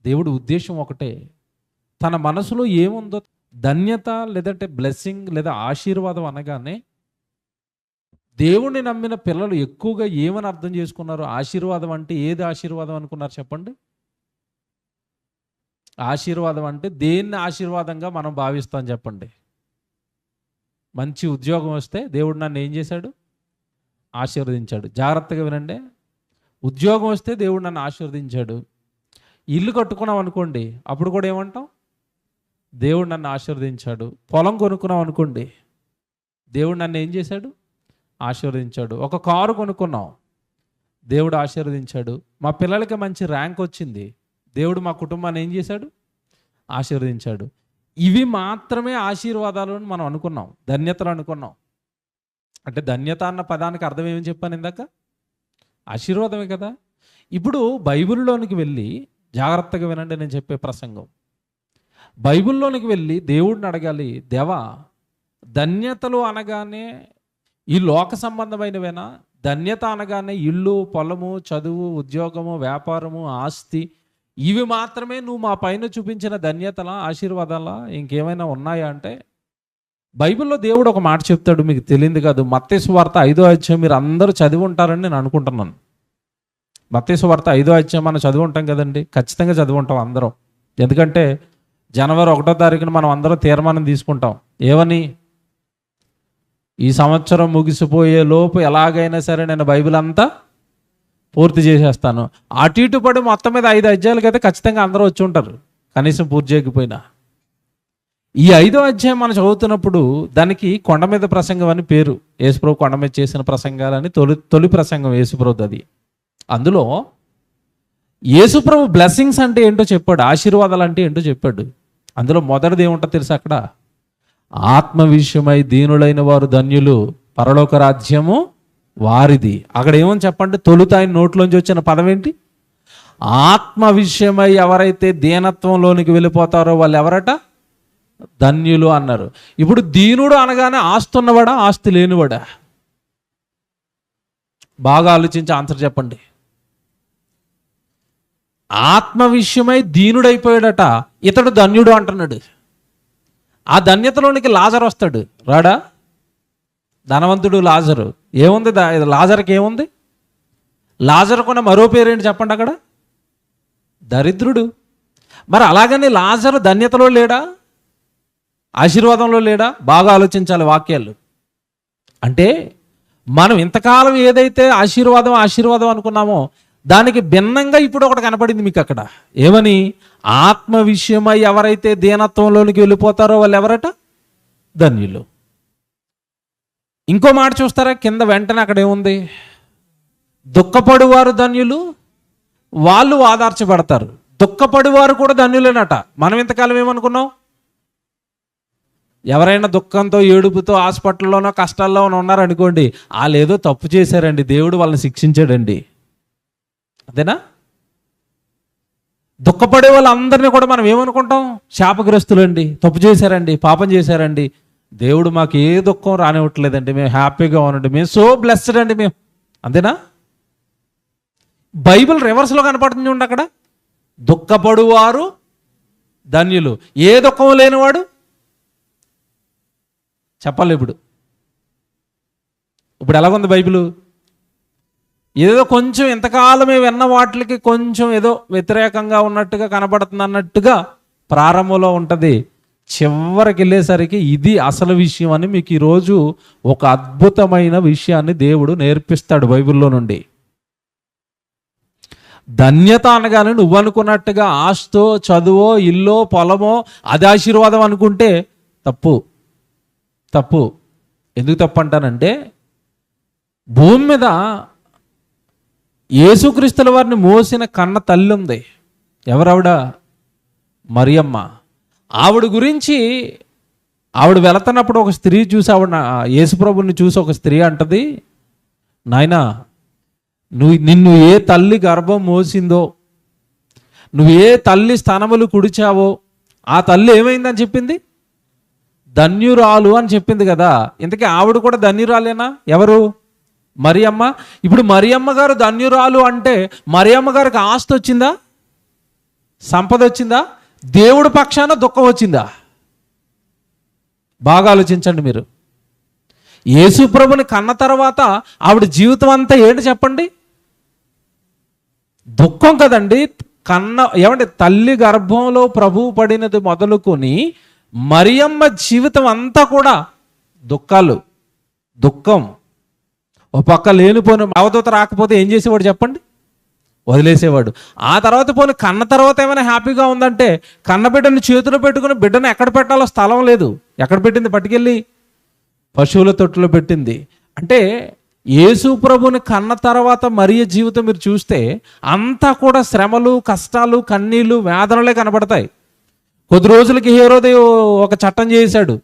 దేవుడి ఉద్దేశం ఒకటే. తన మనసులో ఏముందో, ధన్యత లేదంటే బ్లెస్సింగ్ లేదా ఆశీర్వాదం అనగానే దేవుణ్ణి నమ్మిన పిల్లలు ఎక్కువగా ఏమని అర్థం చేసుకున్నారు? ఆశీర్వాదం అంటే ఏది ఆశీర్వాదం అనుకున్నారు చెప్పండి? ఆశీర్వాదం అంటే దేన్ని ఆశీర్వాదంగా మనం భావిస్తాం చెప్పండి? మంచి ఉద్యోగం వస్తే దేవుడు నన్ను ఏం చేశాడు? ఆశీర్వదించాడు. జాగ్రత్తగా వినండి. ఉద్యోగం వస్తే దేవుడు నన్ను ఆశీర్వదించాడు. ఇల్లు కట్టుకున్నాం అనుకోండి, అప్పుడు కూడా ఏమంటాం? దేవుడు నన్ను ఆశీర్వదించాడు. పొలం కొనుక్కున్నాం అనుకోండి, దేవుడు నన్ను ఏం చేశాడు? ఆశీర్వదించాడు. ఒక కారు కొనుక్కున్నాం, దేవుడు ఆశీర్వదించాడు. మా పిల్లలకి మంచి ర్యాంక్ వచ్చింది, దేవుడు మా కుటుంబాన్ని ఏం చేశాడు? ఆశీర్వదించాడు. ఇవి మాత్రమే ఆశీర్వాదాలు అని మనం అనుకున్నాం, ధన్యతలు అనుకున్నాం. అంటే ధన్యత అన్న పదానికి అర్థం ఏమని చెప్పాను ఇందాక? ఆశీర్వాదమే కదా. ఇప్పుడు బైబిల్లోనికి వెళ్ళి జాగ్రత్తగా వినండి నేను చెప్పే ప్రసంగం. బైబిల్లోనికి వెళ్ళి దేవుడిని అడగాలి, దేవా ధన్యతలు అనగానే ఈ లోక సంబంధమైనవేనా? ధన్యత అనగానే ఇల్లు, పొలము, చదువు, ఉద్యోగము, వ్యాపారము, ఆస్తి, ఇవి మాత్రమే నువ్వు మా పైన చూపించిన ధన్యతలా, ఆశీర్వాదాలా? ఇంకేమైనా ఉన్నాయా అంటే బైబిల్లో దేవుడు ఒక మాట చెప్తాడు, మీకు తెలియదు కాదు. మత్తయి సువార్త 5వ అధ్యాయం మీరు అందరూ చదివి ఉంటారని నేను అనుకుంటున్నాను. మత్తయి సువార్త 5వ అధ్యాయం మనం చదివి ఉంటాం కదండి, ఖచ్చితంగా చదివి ఉంటాం అందరం. ఎందుకంటే జనవరి 1వ తారీఖున మనం అందరం తీర్మానం తీసుకుంటాం. ఏమని? ఈ సంవత్సరం ముగిసిపోయే లోపు ఎలాగైనా సరే నేను బైబిల్ అంతా పూర్తి చేసేస్తాను. అటు ఇటు పడి మొత్తం మీద 5 అధ్యాయాలకి అయితే ఖచ్చితంగా అందరూ వచ్చి ఉంటారు, కనీసం పూర్తి చేయకపోయినా. ఈ 5వ అధ్యాయం మనం చదువుతున్నప్పుడు దానికి కొండ మీద ప్రసంగం అని పేరు. యేసుప్రభు కొండ మీద చేసిన ప్రసంగాలని తొలి ప్రసంగం యేసుప్రభుది అది. అందులో యేసుప్రభు బ్లెస్సింగ్స్ అంటే ఏంటో చెప్పాడు, ఆశీర్వాదాలు అంటే ఏంటో చెప్పాడు. అందులో మొదటిది ఏముంటో తెలుసా? అక్కడ ఆత్మ విషయమై దీనులైన వారు ధన్యులు, పరలోక రాజ్యము వారిది. అక్కడ ఏమని చెప్పండి? తొలుత ఆయన నోట్లోంచి వచ్చిన పదం ఏంటి? ఆత్మ విషయమై ఎవరైతే దీనత్వంలోనికి వెళ్ళిపోతారో వాళ్ళు ఎవరట? ధన్యులు అన్నారు. ఇప్పుడు దీనుడు అనగానే ఆస్తి ఉన్నవాడా, ఆస్తి లేనివాడా? బాగా ఆలోచించి ఆన్సర్ చెప్పండి. ఆత్మ విషయమై దీనుడైపోయాడట, ఇతడు ధన్యుడు అంటున్నాడు. ఆ ధన్యతలోనికి లాజరు వస్తాడు, రాడా? ధనవంతుడు లాజరు. ఏముంది లాజర్కి? ఏముంది? లాజరుకున్న మరో పేరేంటి చెప్పండి అక్కడ? దరిద్రుడు. మరి అలాగని లాజరు ధన్యతలో లేడా, ఆశీర్వాదంలో లేడా? బాగా ఆలోచించాలి వాక్యాలు. అంటే మనం ఇంతకాలం ఏదైతే ఆశీర్వాదం అనుకున్నామో దానికి భిన్నంగా ఇప్పుడు ఒకటి కనపడింది మీకు అక్కడ. ఏమని? ఆత్మ విషయమై ఎవరైతే దీనత్వంలోనికి వెళ్ళిపోతారో వాళ్ళు ఎవరట? ధన్యులు. ఇంకో మాట చూస్తారా కింద వెంటనే అక్కడ ఏముంది? దుఃఖపడువారు ధన్యులు, వాళ్ళు ఆదార్చబడతారు. దుఃఖపడువారు కూడా ధన్యులేనట. మనం ఇంతకాలం ఏమనుకున్నాం? ఎవరైనా దుఃఖంతో, ఏడుపుతో హాస్పిటల్లోనో కష్టాల్లోనో ఉన్నారనుకోండి, వాళ్ళు ఏదో తప్పు చేశారండి, దేవుడు వాళ్ళని శిక్షించాడండి, అంతేనా? దుఃఖపడే వాళ్ళందరినీ కూడా మనం ఏమనుకుంటాం? శాపగ్రస్తులండి, తప్పు చేశారండి, పాపం చేశారండి, దేవుడు మాకు ఏ దుఃఖం రానివ్వట్లేదండి, మేము హ్యాపీగా ఉండండి, మేము సో బ్లెస్డ్ అండి మేము, అంతేనా? బైబిల్ రివర్స్లో కనపడుతుంది చూడండి అక్కడ. దుఃఖపడువారు ధన్యులు. ఏ దుఃఖం లేనివాడు చెప్పాలి. ఇప్పుడు ఎలాగుంది బైబిల్? ఏదో కొంచెం ఎంతకాలమే విన్న వాటికి కొంచెం ఏదో వ్యతిరేకంగా ఉన్నట్టుగా కనబడుతుంది అన్నట్టుగా ప్రారంభంలో ఉంటుంది. చివరికి వెళ్ళేసరికి ఇది అసలు విషయం అని మీకు ఈరోజు ఒక అద్భుతమైన విషయాన్ని దేవుడు నేర్పిస్తాడు బైబిల్లో నుండి. ధన్యత అనగానే నువ్వు అనుకున్నట్టుగా ఆస్తో, చదువో, ఇల్లో, పొలమో అది ఆశీర్వాదం అనుకుంటే తప్పు. ఎందుకు తప్పు అంటానంటే, భూమి మీద యేసుక్రీస్తుల వారిని మోసిన కన్న తల్లి ఉంది. ఎవరావిడ? మరియమ్మ. ఆవిడ గురించి ఆవిడ వెళుతున్నప్పుడు ఒక స్త్రీ చూసి, ఆవిడ యేసుప్రభుని చూసి ఒక స్త్రీ అంటది, నాయనా నిన్ను ఏ తల్లి గర్భం మోసిందో, నువ్వు ఏ తల్లి స్తనములు కుడిచావో ఆ తల్లి ఏమైందని చెప్పింది? ధన్యురాలు అని చెప్పింది కదా. ఇంతకీ ఆవిడ కూడా ధన్యురాలేనా? ఎవరు? మరియమ్మ. ఇప్పుడు మరియమ్మ గారు ధన్యురాలు అంటే మరియమ్మ గారికి ఆస్తి వచ్చిందా? సంపద వచ్చిందా? దేవుడి పక్షాన దుఃఖం వచ్చిందా? బాగా ఆలోచించండి మీరు. యేసు ప్రభుని కన్న తర్వాత ఆవిడ జీవితం అంతా ఏంటి చెప్పండి? దుఃఖం కదండి. ఏమంటే తల్లి గర్భంలో ప్రభువు పడినది మొదలుకొని మరియమ్మ జీవితం అంతా కూడా దుఃఖాలు, దుఃఖం. ఓ పక్క లేనిపోయిన అవధూత రాకపోతే ఏం చేసేవాడు చెప్పండి? వదిలేసేవాడు. ఆ తర్వాత పోనీ కన్న తర్వాత ఏమైనా హ్యాపీగా ఉందంటే, కన్న బిడ్డని చేతిలో పెట్టుకుని బిడ్డను ఎక్కడ పెట్టాలో స్థలం లేదు. ఎక్కడ పెట్టింది? పట్టుకెళ్ళి పశువుల తొట్టులో పెట్టింది. అంటే యేసు ప్రభుని కన్న తర్వాత మరియ జీవితం మీరు చూస్తే అంతా కూడా శ్రమలు, కష్టాలు, కన్నీళ్ళు, వేదనలే కనబడతాయి. కొద్ది రోజులకి హేరోదు ఒక చట్టం చేశాడు,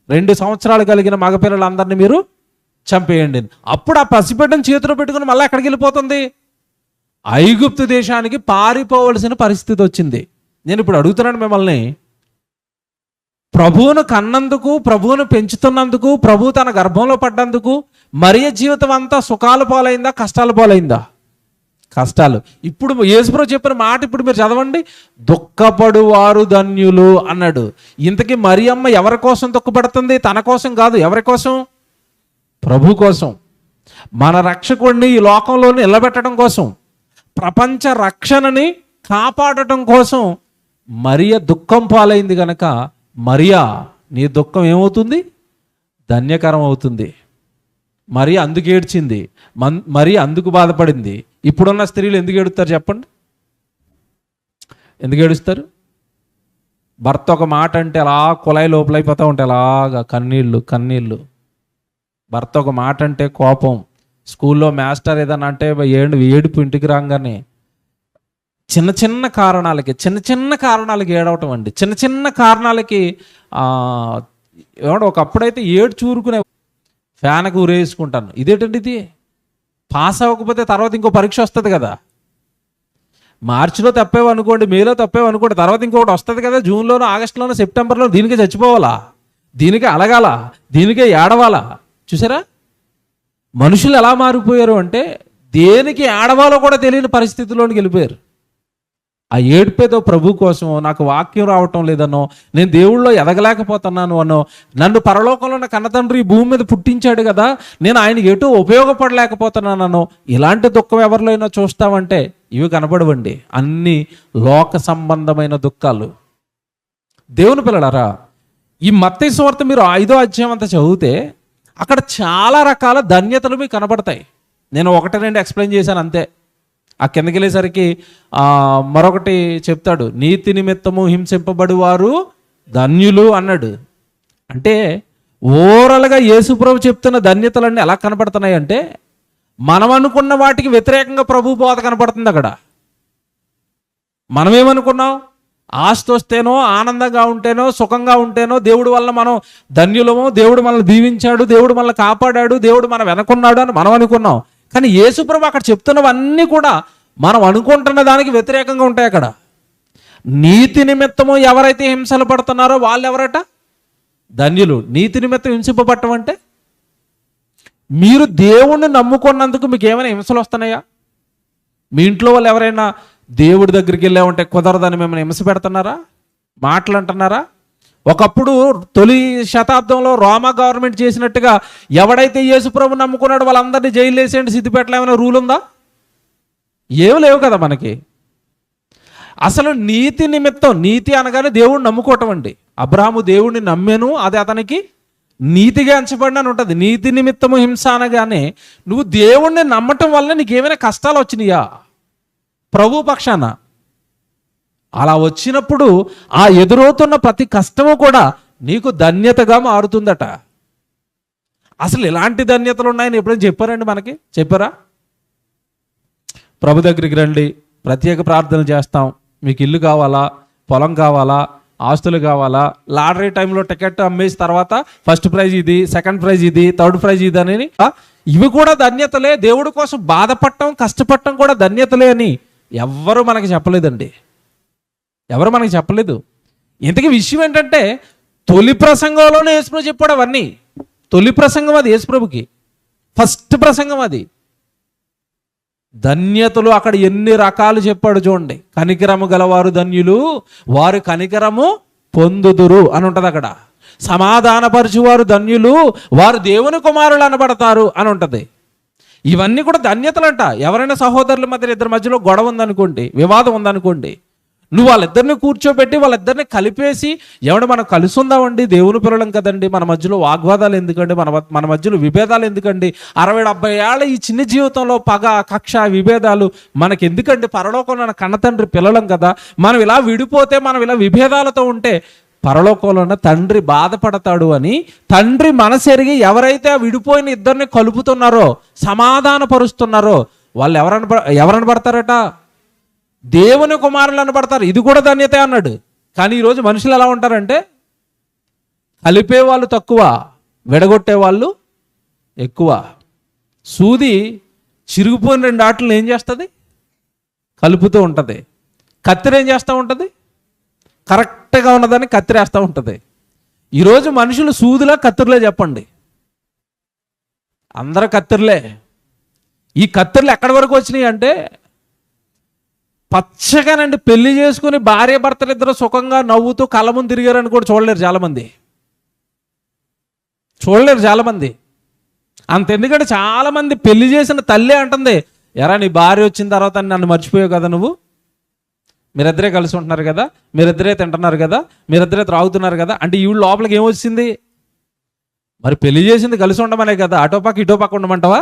2 సంవత్సరాలు కలిగిన మగపిల్లలందరినీ మీరు చంపేయండి. అప్పుడు ఆ పసిబిడ్డను చేతిలో పెట్టుకుని మళ్ళీ ఎక్కడికి వెళ్ళిపోతుంది? ఐగుప్తు దేశానికి పారిపోవలసిన పరిస్థితి వచ్చింది. నేను ఇప్పుడు అడుగుతున్నాను మిమ్మల్ని, ప్రభువును కన్నందుకు, ప్రభువును పెంచుతున్నందుకు, ప్రభు తన గర్భంలో పడ్డందుకు మరియ జీవితం అంతా సుఖాల పాలైందా, కష్టాల పాలైందా? కష్టాలు. ఇప్పుడు యేసుప్రభు చెప్పిన మాట ఇప్పుడు మీరు చదవండి, దుఃఖపడు వారు ధన్యులు అన్నాడు. ఇంతకీ మరియమ్మ ఎవరి కోసం దుఃఖపడుతుంది? తన కోసం కాదు. ఎవరి కోసం? ప్రభు కోసం, మన రక్షకుడిని ఈ లోకంలో నిలబెట్టడం కోసం, ప్రపంచ రక్షణని కాపాడటం కోసం మరియ దుఃఖం పాలైంది గనక మరియా నీ దుఃఖం ఏమవుతుంది? ధన్యకరం అవుతుంది. మరియ అందుకు ఏడ్చింది, మరియ అందుకు బాధపడింది. ఇప్పుడున్న స్త్రీలు ఎందుకు ఏడుస్తారు చెప్పండి? ఎందుకు ఏడుస్తారు? భర్త ఒక మాట అంటే అలా కుళాయి లోపలైపోతూ ఉంటాయి, అలాగా కన్నీళ్ళు కన్నీళ్ళు. భర్త ఒక మాట అంటే కోపం. స్కూల్లో మాస్టర్ ఏదన్నా అంటే ఏడుపు ఇంటికి రాగానే చిన్న చిన్న కారణాలకి ఏడవటం అండి. చిన్న చిన్న కారణాలకి ఒకప్పుడైతే ఏడు చూరుకునే ఫ్యాన్కి ఊరేసుకుంటాను. ఇదేంటండి ఇది? పాస్ అవ్వకపోతే తర్వాత ఇంకో పరీక్ష వస్తుంది కదా. మార్చిలో తప్పేవనుకోండి, మేలో తప్పేవనుకోండి, తర్వాత ఇంకొకటి వస్తుంది కదా, జూన్లోనో, ఆగస్టులోనో, సెప్టెంబర్లో. దీనికే చచ్చిపోవాలా? దీనికే అలగాల? దీనికే ఏడవాలా? చూసారా మనుషులు ఎలా మారిపోయారు అంటే, దేనికి ఏడవాలో కూడా తెలియని పరిస్థితిలోనికి వెళ్ళిపోయారు. ఆ ఏడుపేదో ప్రభు కోసమో, నాకు వాక్యం రావటం లేదనో, నేను దేవుళ్ళో ఎదగలేకపోతున్నాను అనో, నన్ను పరలోకంలో ఉన్న కన్నతండ్రి ఈ భూమి మీద పుట్టించాడు కదా, నేను ఆయనకి ఎటు ఉపయోగపడలేకపోతున్నానో, ఇలాంటి దుఃఖం ఎవరిలో అయినా చూస్తామంటే ఇవి కనబడవండి. అన్ని లోక సంబంధమైన దుఃఖాలు. దేవుని పిల్లలారా, ఈ మత్తయి సువార్త మీరు 5వ అధ్యాయం అంతా చదివితే అక్కడ చాలా రకాల ధన్యతలు మీకు కనబడతాయి. నేను 1-2 ఎక్స్ప్లెయిన్ చేశాను అంతే. ఆ కిందకి వెళ్ళేసరికి మరొకటి చెప్తాడు, నీతి నిమిత్తము హింసింపబడువారు ధన్యులు అన్నాడు. అంటే ఓవరాల్గా యేసుప్రభు చెప్తున్న ధన్యతలన్నీ ఎలా కనబడుతున్నాయి అంటే, మనం అనుకున్న వాటికి వ్యతిరేకంగా ప్రభు బోధ కనబడుతుంది అక్కడ. మనమేమనుకున్నాం? ఆస్తి వస్తేనో, ఆనందంగా ఉంటేనో, సుఖంగా ఉంటేనో దేవుడి వల్ల మనం ధన్యులమో, దేవుడు మనల్ని దీవించాడు, దేవుడు మనల్ని కాపాడాడు, దేవుడు మన వెనకున్నాడు అని మనం అనుకున్నాం. కానీ యేసుప్రభు అక్కడ చెప్తున్నవన్నీ కూడా మనం అనుకుంటున్న దానికి వ్యతిరేకంగా ఉంటాయి. అక్కడ నీతి నిమిత్తము ఎవరైతే హింసలు పడుతున్నారో వాళ్ళు ఎవరట? ధన్యులు. నీతి నిమిత్తం హింసింపబడటం అంటే, మీరు దేవుణ్ణి నమ్ముకున్నందుకు మీకు ఏమైనా హింసలు వస్తున్నాయా? మీ ఇంట్లో వాళ్ళు ఎవరైనా దేవుడి దగ్గరికి వెళ్ళామంటే కుదరదని మిమ్మల్ని హింస పెడుతున్నారా? మాటలు అంటున్నారా? ఒకప్పుడు తొలి శతాబ్దంలో రోమా గవర్నమెంట్ చేసినట్టుగా ఎవడైతే యేసుప్రభు నమ్ముకున్నాడో వాళ్ళందరినీ జైలు వేసేయండి, సిద్ధిపేటలో ఏమైనా రూల్ ఉందా? ఏమి లేవు కదా మనకి. అసలు నీతి నిమిత్తం, నీతి అనగానే దేవుడిని నమ్ముకోవటం అండి. అబ్రహాము దేవుడిని నమ్మాను, అది అతనికి నీతిగా ఎంచబడిన అని ఉంటుంది. నీతి నిమిత్తము హింస అనగానే నువ్వు దేవుణ్ణి నమ్మటం వల్ల నీకు ఏమైనా కష్టాలు వచ్చినాయా ప్రభు పక్షాన? అలా వచ్చినప్పుడు ఆ ఎదురవుతున్న ప్రతి కష్టము కూడా నీకు ధన్యతగా మారుతుందట. అసలు ఎలాంటి ధన్యతలు ఉన్నాయని ఎప్పుడైనా చెప్పారండి మనకి? చెప్పారా? ప్రభు దగ్గరికి రండి, ప్రత్యేక ప్రార్థనలు చేస్తాం, మీకు ఇల్లు కావాలా, పొలం కావాలా, ఆస్తులు కావాలా, లాటరీ టైంలో టికెట్ అమ్మేసిన తర్వాత ఫస్ట్ ప్రైజ్ ఇది, సెకండ్ ప్రైజ్ ఇది, థర్డ్ ప్రైజ్ ఇది అని, ఇవి కూడా ధన్యతలే. దేవుడి కోసం బాధపడటం, కష్టపడటం కూడా ధన్యతలే అని ఎవ్వరూ మనకి చెప్పలేదండి. ఎవరు మనకి చెప్పలేదు. ఇంతకీ విషయం ఏంటంటే, తొలి ప్రసంగంలోనే యేసుప్రభు చెప్పాడు అవన్నీ. తొలి ప్రసంగం అది యేసుప్రభుకి, ఫస్ట్ ప్రసంగం అది. ధన్యతలు అక్కడ ఎన్ని రకాలు చెప్పాడు చూడండి. కనికరము గలవారు ధన్యులు, వారు కనికరము పొందుదురు అని ఉంటుంది అక్కడ. సమాధానపరచువారు ధన్యులు, వారు దేవుని కుమారులు అనబడతారు అని ఉంటుంది. ఇవన్నీ కూడా ధన్యతలంట. ఎవరైనా సహోదరుల మధ్య ఇద్దరి మధ్యలో గొడవ ఉందనుకోండి, వివాదం ఉందనుకోండి, నువ్వు వాళ్ళిద్దరిని కూర్చోబెట్టి వాళ్ళిద్దరిని కలిపేసి, ఏమంటే మనం కలిసి ఉందామండి, దేవుని పిల్లలం కదండి, మన మధ్యలో వాగ్వాదాలు ఎందుకండి, మన మధ్యలో విభేదాలు ఎందుకండి, 60-70 ఏళ్ళ ఈ చిన్న జీవితంలో పగ, కక్ష, విభేదాలు మనకి ఎందుకండి, పరలోకంలో కన్నతండ్రి పిల్లలం కదా, మనం ఇలా విడిపోతే, మనం ఇలా విభేదాలతో ఉంటే పరలోకంలో ఉన్న తండ్రి బాధపడతాడు అని తండ్రి మనసెరిగి ఎవరైతే విడిపోయిన ఇద్దరిని కలుపుతున్నారో, సమాధానపరుస్తున్నారో వాళ్ళు ఎవరని పడతారట? దేవుని కుమారులు అనబడతారు. ఇది కూడా ధన్యతే అన్నాడు. కానీ ఈరోజు మనుషులు ఎలా ఉంటారంటే, కలిపే వాళ్ళు తక్కువ, విడగొట్టే వాళ్ళు ఎక్కువ. సూది చిరిగిపోయిన 2 ఆటలను ఏం చేస్తుంది? కలుపుతూ ఉంటుంది. కత్తిరి ఏం చేస్తూ ఉంటుంది? కరెక్ట్గా ఉన్నదాన్ని కత్తిరేస్తూ ఉంటుంది. ఈరోజు మనుషులు సూదిలా కత్తిరిలే చెప్పండి, అందరూ కత్తిరిలే. ఈ కత్తిరిలు ఎక్కడి వరకు వచ్చినాయి అంటే, పచ్చగానండి పెళ్లి చేసుకుని భార్య భర్తలు ఇద్దరు సుఖంగా నవ్వుతూ కళ్ళ ముందు తిరిగారని కూడా చూడలేరు చాలామంది. అంతెందుకంటే చాలామంది పెళ్లి చేసిన తల్లి అంటుంది, ఎరా నీ భార్య వచ్చిన తర్వాత నన్ను మర్చిపోయావు కదా, నువ్వు మీరిద్దరే కలిసి ఉంటున్నారు కదా, మీరిద్దరే తింటున్నారు కదా, మీరిద్దరే త్రాగుతున్నారు కదా అంటే ఈవిడ లోపలికి ఏమొచ్చింది? మరి పెళ్లి చేసింది కలిసి ఉండమనే కదా, అటోపక్క ఇటోపక్క ఉండమంటావా?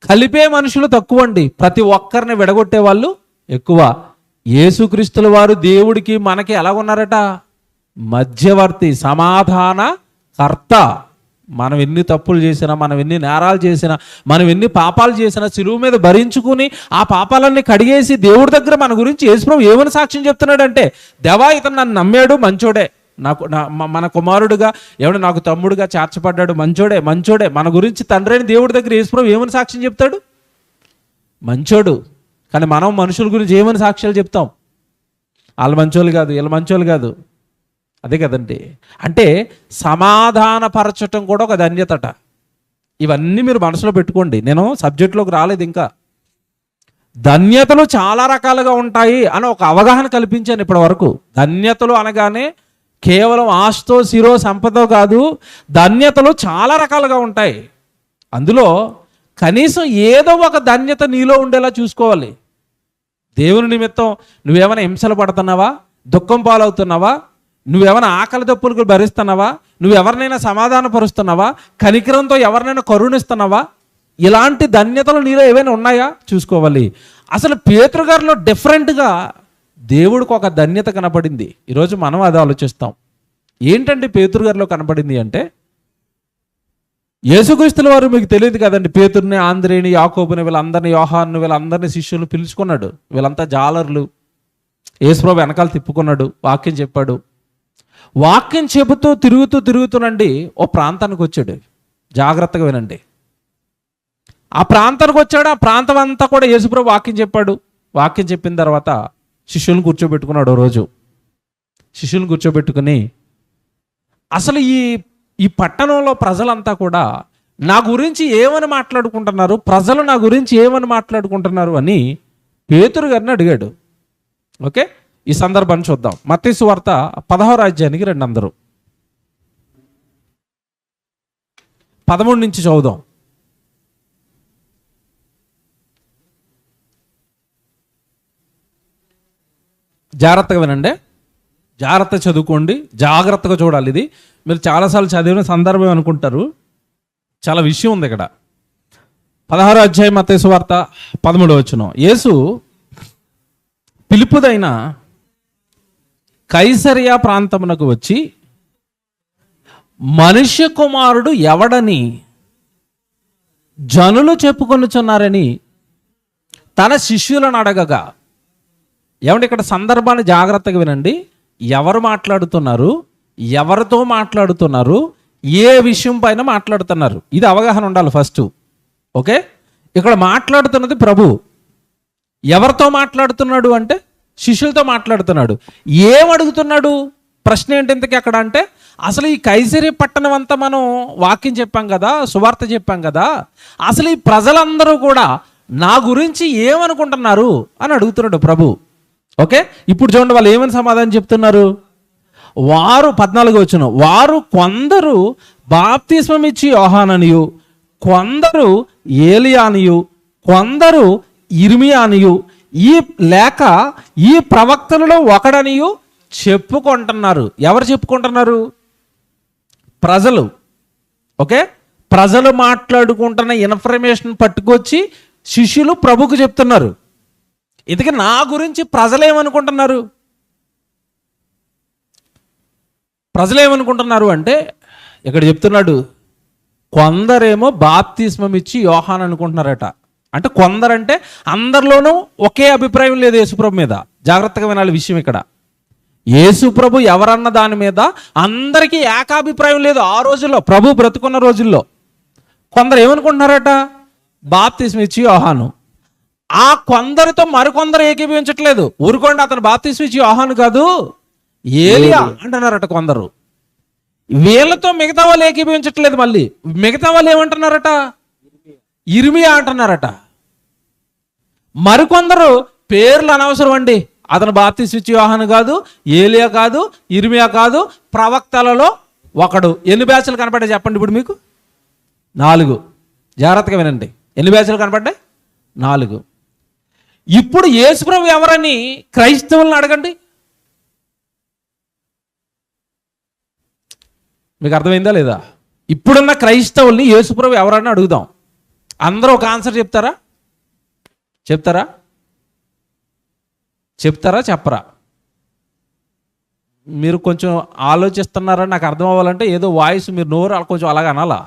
కలిపే మనుషులు తక్కువ అండి, ప్రతి ఒక్కరిని విడగొట్టే వాళ్ళు ఎక్కువ. యేసుక్రీస్తుల వారు దేవుడికి మనకి ఎలా ఉన్నారట? మధ్యవర్తి, సమాధాన కర్త. మనం ఎన్ని తప్పులు చేసినా, మనం ఎన్ని నేరాలు చేసినా, మనం ఎన్ని పాపాలు చేసినా సిలువ మీద భరించుకుని ఆ పాపాలన్నీ కడిగేసి దేవుడి దగ్గర మన గురించి యేసుప్రభు ఏమని సాక్ష్యం చెప్తున్నాడంటే, దేవా ఇతను నన్ను నమ్మాడు, మంచోడే, మన కుమారుడుగా, ఏమంటే నాకు తమ్ముడుగా చేర్చబడ్డాడు, మంచోడే. మన గురించి తండ్రి అయిన దేవుడి దగ్గర యేసుప్రభు ఏమని సాక్ష్యం చెప్తాడు? మంచోడు. కానీ మనం మనుషుల గురించి ఏమని సాక్ష్యాలు చెప్తాం? వాళ్ళు మంచోళ్ళు కాదు, వీళ్ళు మంచోళ్ళు కాదు. అదే కదండి. అంటే సమాధానపరచటం కూడా ఒక ధన్యతట. ఇవన్నీ మీరు మనసులో పెట్టుకోండి. నేను సబ్జెక్టులోకి రాలేదు ఇంకా. ధన్యతలు చాలా రకాలుగా ఉంటాయి అని ఒక అవగాహన కల్పించాను ఇప్పటి వరకు. ధన్యతలు అనగానే కేవలం ఆస్తో సిరో సంపదో కాదు, ధన్యతలు చాలా రకాలుగా ఉంటాయి. అందులో కనీసం ఏదో ఒక ధన్యత నీలో ఉండేలా చూసుకోవాలి. దేవుని నిమిత్తం నువ్వేమైనా హింసలు పడుతున్నావా, దుఃఖం పాలవుతున్నావా, నువ్వేమైనా ఆకలి దప్పులకు భరిస్తున్నావా, నువ్వెవరినైనా సమాధానపరుస్తున్నావా, కనికరంతో ఎవరినైనా కరుణిస్తున్నావా, ఇలాంటి ధన్యతలు నీలో ఏవైనా ఉన్నాయా చూసుకోవాలి. అసలు పేతురు గారిలో డిఫరెంట్గా దేవుడికి ఒక ధన్యత కనపడింది. ఈరోజు మనం అది ఆలోచిస్తాం. ఏంటంటే పేతురు గారిలో కనపడింది అంటే, యేసుక్రీస్తుల వారు మీకు తెలియదు కదండి, పేతుర్ని, ఆంద్రేని, యాకోబుని, వీళ్ళందరినీ, యోహాను, వీళ్ళందరినీ శిష్యులు పిలుచుకున్నాడు. వీళ్ళంతా జాలర్లు. యేసుప్రభు వెనకాల తిప్పుకున్నాడు, వాక్యం చెప్పాడు. వాక్యం చెబుతూ తిరుగుతూనండి ఓ ప్రాంతానికి వచ్చాడు. జాగ్రత్తగా వినండి. ఆ ప్రాంతానికి వచ్చాడు. ఆ ప్రాంతం అంతా కూడా యేసుప్రభు వాక్యం చెప్పాడు. వాక్యం చెప్పిన తర్వాత శిష్యులను కూర్చోబెట్టుకున్నాడు. రోజు శిష్యులను కూర్చోబెట్టుకుని, అసలు ఈ పట్టణంలో ప్రజలంతా కూడా నా గురించి ఏమని మాట్లాడుకుంటున్నారు, ప్రజలు నా గురించి ఏమని మాట్లాడుకుంటున్నారు అని పేతురు గారిని అడిగాడు. ఓకే, ఈ సందర్భాన్ని చూద్దాం. మత్తయి సువార్త 16వ అధ్యాయానికి రండి అందరూ. 13 నుంచి చదువుదాం. జాగ్రత్తగా వినండి, జాగ్రత్తగా చదువుకోండి, జాగ్రత్తగా చూడాలి. ఇది మీరు చాలాసార్లు చదివిన సందర్భం అనుకుంటారు, చాలా విషయం ఉంది ఇక్కడ. 16వ అధ్యాయం మత్తయి సువార్త 13వ వచనం. యేసు పిలుపుదైన కైసరియా ప్రాంతమునకు వచ్చి, మనుష్య కుమారుడు ఎవడని జనులు చెప్పుకొనుచున్నారని తన శిష్యులను అడగగా. ఏమంటే ఇక్కడ సందర్భాన్ని జాగ్రత్తగా వినండి. ఎవరు మాట్లాడుతున్నారు, ఎవరితో మాట్లాడుతున్నారు, ఏ విషయం పైన మాట్లాడుతున్నారు, ఇది అవగాహన ఉండాలి ఫస్ట్. ఓకే, ఇక్కడ మాట్లాడుతున్నది ప్రభు. ఎవరితో మాట్లాడుతున్నాడు అంటే శిష్యులతో మాట్లాడుతున్నాడు. ఏమడుగుతున్నాడు? ప్రశ్న ఏంటి ఇంతకీ అక్కడ అంటే, అసలు ఈ కైసరీ పట్టణం అంతా మనం వాక్యం చెప్పాం కదా, సువార్త చెప్పాం కదా, అసలు ఈ ప్రజలందరూ కూడా నా గురించి ఏమనుకుంటున్నారు అని అడుగుతున్నాడు ప్రభు. ఓకే, ఇప్పుడు చూడండి వాళ్ళు ఏమని సమాధానం చెప్తున్నారు. వారు 14 వచనం, వారు కొందరు బాప్తిస్మం ఇచ్చి యోహాననియు, కొందరు ఏలియానియు, కొందరు ఇర్మియానియు, లేక ఈ ప్రవక్తలలో ఒకడనియు చెప్పుకుంటున్నారు. ఎవరు చెప్పుకుంటున్నారు? ప్రజలు. ఓకే, ప్రజలు మాట్లాడుకుంటున్న ఇన్ఫర్మేషన్ పట్టుకొచ్చి శిష్యులు ప్రభుకు చెప్తున్నారు. ఇంతకీ నా గురించి ప్రజలేమనుకుంటున్నారు? ప్రజలేమనుకుంటున్నారు అంటే ఇక్కడ చెప్తున్నాడు, కొందరేమో బాప్తిస్మం ఇచ్చి యోహాన్ అనుకుంటున్నారట. అంటే కొందరంటే అందరిలోనూ ఒకే అభిప్రాయం లేదు యేసుప్రభు మీద. జాగ్రత్తగా వినాలి విషయం ఇక్కడ. యేసుప్రభు ఎవరన్న దాని మీద అందరికీ ఏకాభిప్రాయం లేదు. ఆ రోజుల్లో, ప్రభు బ్రతుకున్న రోజుల్లో కొందరు ఏమనుకుంటున్నారట? బాప్తిస్మం ఇచ్చి యోహాను. ఆ కొందరితో మరికొందరు ఏకీభవించట్లేదు. ఊరుకోండి, అతను బాప్తిస్మం ఇచ్చి యోహాను కాదు, ఏలియా అంటున్నారట కొందరు. వీళ్ళతో మిగతా వాళ్ళు ఏకీభవించట్లేదు. మళ్ళీ మిగతా వాళ్ళు ఏమంటున్నారట? ఇర్మియా అంటున్నారట. మరికొందరు పేర్లు అనవసరం అండి, అతను బాప్తిస్మం ఇచ్చి యోహాను కాదు, ఏలియా కాదు, ఇర్మియా కాదు, ప్రవక్తలలో ఒకడు. ఎన్ని బ్యాచ్లు కనపడ్డాయి చెప్పండి ఇప్పుడు మీకు? 4. జాగ్రత్తగా వినండి, ఎన్ని బ్యాచ్లు కనపడ్డాయి? 4. ఇప్పుడు యేసుప్రభు ఎవరని క్రైస్తవులను అడగండి. మీకు అర్థమైందా లేదా? ఇప్పుడున్న క్రైస్తవుల్ని యేసుప్రభు ఎవరని అడుగుదాం. అందరూ ఒక ఆన్సర్ చెప్తారా? చెప్తారా? చెప్పరా? మీరు కొంచెం ఆలోచిస్తున్నారని నాకు అర్థం అవ్వాలంటే ఏదో వాయిస్ మీరు నోరు కొంచెం అలాగ అనాలా.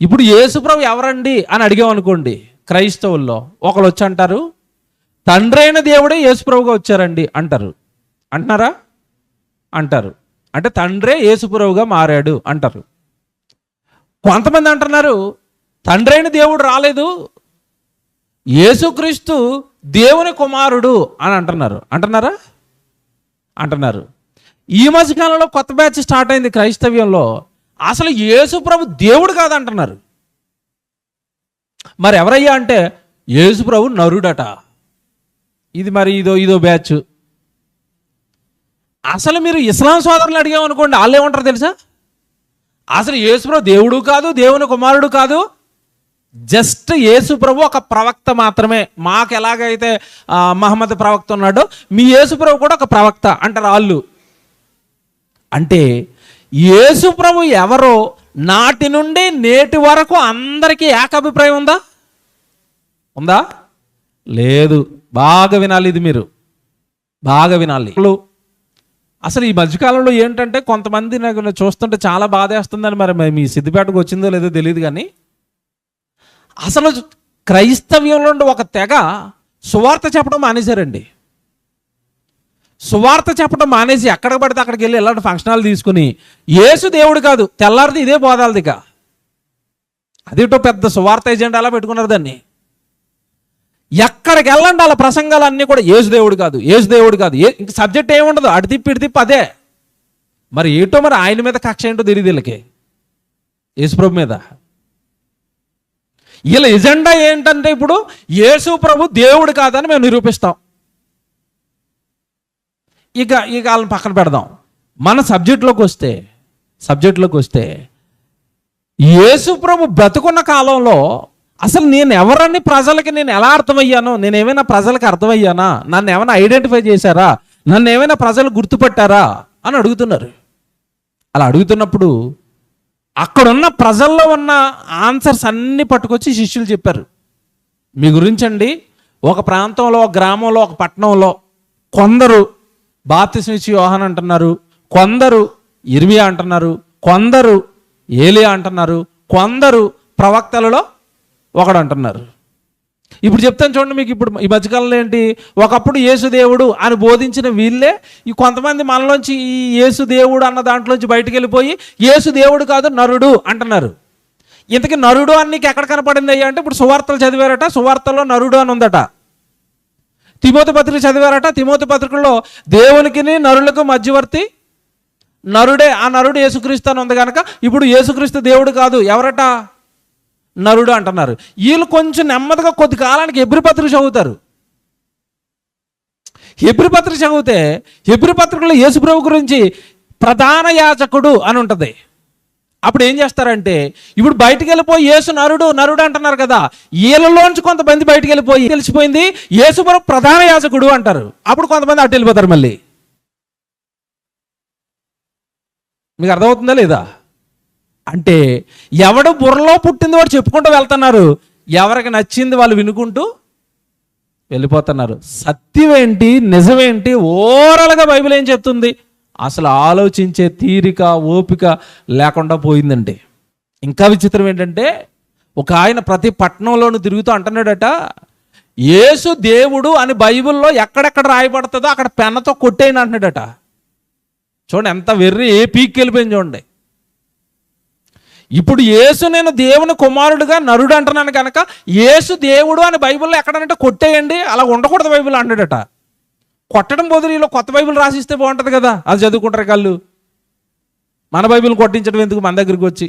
ఇప్పుడు యేసుప్రభు ఎవరండి అని అడిగామనుకోండి, క్రైస్తవుల్లో ఒకరు వచ్చి అంటారు, తండ్రి అయిన దేవుడే యేసుప్రభుగా వచ్చారండి అంటారు. అంటున్నారా? అంటారు. అంటే తండ్రే యేసుప్రభుగా మారాడు అంటారు. కొంతమంది అంటున్నారు, తండ్రి అయిన దేవుడు రాలేదు, యేసుక్రీస్తు దేవుని కుమారుడు అని అంటున్నారు. అంటున్నారా? అంటున్నారు. ఈ మధ్యకాలంలో కొత్త బ్యాచ్ స్టార్ట్ అయింది క్రైస్తవ్యంలో. అసలు యేసుప్రభు దేవుడు కాదంటున్నారు. మరి ఎవరయ్యా అంటే యేసుప్రభు నరుడట. ఇది మరి ఇదో బ్యాచ్. అసలు మీరు ఇస్లాం సోదరులు అడిగామనుకోండి, వాళ్ళు ఏమంటారు తెలుసా? అసలు యేసుప్రభు దేవుడు కాదు, దేవుని కుమారుడు కాదు, జస్ట్ యేసుప్రభు ఒక ప్రవక్త మాత్రమే. మాకు ఎలాగైతే మహమ్మద్ ప్రవక్త ఉన్నాడో మీ యేసుప్రభు కూడా ఒక ప్రవక్త అంటారు వాళ్ళు. అంటే యేసుప్రభు ఎవరో నాటి నుండి నేటి వరకు అందరికీ ఏకాభిప్రాయం ఉందా? లేదు. బాగా వినాలి, ఇది మీరు బాగా వినాలి. అసలు ఈ మధ్యకాలంలో ఏంటంటే కొంతమంది నాకు చూస్తుంటే చాలా బాధేస్తుందని, మరి మీ సిద్దిపేటకు వచ్చిందో లేదో తెలియదు కానీ, అసలు క్రైస్తవ్యంలో ఒక తెగ సువార్త చెప్పడం మానేశారండి. సువార్త చెప్పడం మానేసి ఎక్కడికి పడితే అక్కడికి వెళ్ళి ఇలాంటి ఫంక్షనాలు తీసుకుని యేసు దేవుడు కాదు, తెల్లారిది ఇదే బోధాలది. ఇక అదేటో పెద్ద సువార్త ఎజెండా అలా పెట్టుకున్నారు దాన్ని. ఎక్కడికి వెళ్ళండి అలా ప్రసంగాలు అన్నీ కూడా యేసు దేవుడు కాదు, యేసు దేవుడు కాదు. ఇంక సబ్జెక్ట్ ఏముండదు, అటు తిప్పి అదే. మరి ఏటో మరి ఆయన మీద కక్ష ఏంటో తెలియదు వీళ్ళకి, యేసుప్రభు మీద. వీళ్ళ ఎజెండా ఏంటంటే ఇప్పుడు యేసుప్రభు దేవుడు కాదని మేము నిరూపిస్తాం. ఇక వాళ్ళని పక్కన పెడదాం. మన సబ్జెక్ట్లోకి వస్తే యేసుప్రభు బ్రతుకున్న కాలంలో అసలు నేను ఎవరని ప్రజలకి నేను ఎలా అర్థమయ్యాను? నేను ఏమైనా ప్రజలకు అర్థమయ్యానా? నన్ను ఏమైనా ఐడెంటిఫై చేశారా? నన్ను ఏమైనా ప్రజలు గుర్తుపట్టారా అని అడుగుతున్నారు. అలా అడుగుతున్నప్పుడు అక్కడున్న ప్రజల్లో ఉన్న ఆన్సర్స్ అన్నీ పట్టుకొచ్చి శిష్యులు చెప్పారు. మీ గురించండి, ఒక ప్రాంతంలో, ఒక గ్రామంలో, ఒక పట్టణంలో కొందరు బాప్తిస్మం ఇచ్చి యోహాను అంటున్నారు, కొందరు ఇర్మియా అంటున్నారు, కొందరు ఏలియా అంటున్నారు, కొందరు ప్రవక్తలలో ఒకడు అంటున్నారు. ఇప్పుడు చెప్తాను చూడండి మీకు. ఇప్పుడు ఈ మధ్యకాలంలో ఏంటి, ఒకప్పుడు యేసు దేవుడు అని బోధించిన వీళ్ళే ఈ కొంతమంది మనలోంచి ఈ యేసు దేవుడు అన్న దాంట్లోంచి బయటకు వెళ్ళిపోయి యేసు దేవుడు కాదు నరుడు అంటున్నారు. ఇంతకీ నరుడు అని నీకు ఎక్కడ కనపడింది అయ్యా అంటే ఇప్పుడు సువార్తలు చదివారట, సువార్తల్లో నరుడు అని ఉందట. తిమోతి పత్రిక చదివారట. తిమోతి పత్రికలో దేవునికి నరులకు మధ్యవర్తి నరుడే. ఆ నరుడు యేసుక్రీస్తు అని ఉంది కనుక ఇప్పుడు యేసుక్రీస్తు దేవుడు కాదు, ఎవరట? నరుడు అంటున్నారు. వీళ్ళు కొంచెం నెమ్మదిగా కొద్ది కాలానికి హెబ్రీ పత్రిక చదువుతారు. హెబ్రీ పత్రిక చదివితే హెబ్రీ పత్రికలో యేసుప్రభు గురించి ప్రధాన యాజకుడు అని ఉంటుంది. అప్పుడు ఏం చేస్తారంటే, ఇప్పుడు బయటికి వెళ్ళిపోయి యేసు నరుడు నరుడు అంటున్నారు కదా, వీళ్ళలోంచి కొంతమంది బయటికి వెళ్ళిపోయి తెలిసిపోయింది యేసుప్రభు ప్రధాన యాజకుడు అంటారు. అప్పుడు కొంతమంది అటు వెళ్ళిపోతారు. మళ్ళీ మీకు అర్థమవుతుందా లేదా? అంటే ఎవడు బుర్రలో పుట్టింది వాడు చెప్పుకుంటూ వెళ్తున్నారు, ఎవరికి నచ్చింది వాళ్ళు వినుకుంటూ వెళ్ళిపోతున్నారు. సత్యమేంటి నిజమేంటి ఓవరాల్గా బైబిల్ ఏం చెప్తుంది అసలు ఆలోచించే తీరిక ఓపిక లేకుండా పోయిందండి. ఇంకా విచిత్రం ఏంటంటే, ఒక ఆయన ప్రతి పట్టణంలోనూ తిరుగుతూ అంటున్నాడట, యేసు దేవుడు అని బైబిల్లో ఎక్కడెక్కడ రాయబడుతుందో అక్కడ పెన్నతో కొట్టేయని అంటున్నాడట. చూడండి ఎంత వెర్రి, ఏ పీక్కి వెళ్ళిపోయింది చూడండి. ఇప్పుడు యేసు నేను దేవుని కుమారుడుగా నరుడు అంటున్నాను కనుక యేసు దేవుడు అని బైబిల్లో ఎక్కడంటే కొట్టేయండి, అలా ఉండకూడదు బైబిల్ అంటాడట. కొట్టడం బదులు కొత్త బైబిల్ రాసిస్తే బాగుంటుంది కదా, అది చదువుకుంటారు కళ్ళు. మన బైబిల్ కొట్టించడం ఎందుకు మన దగ్గరికి వచ్చి?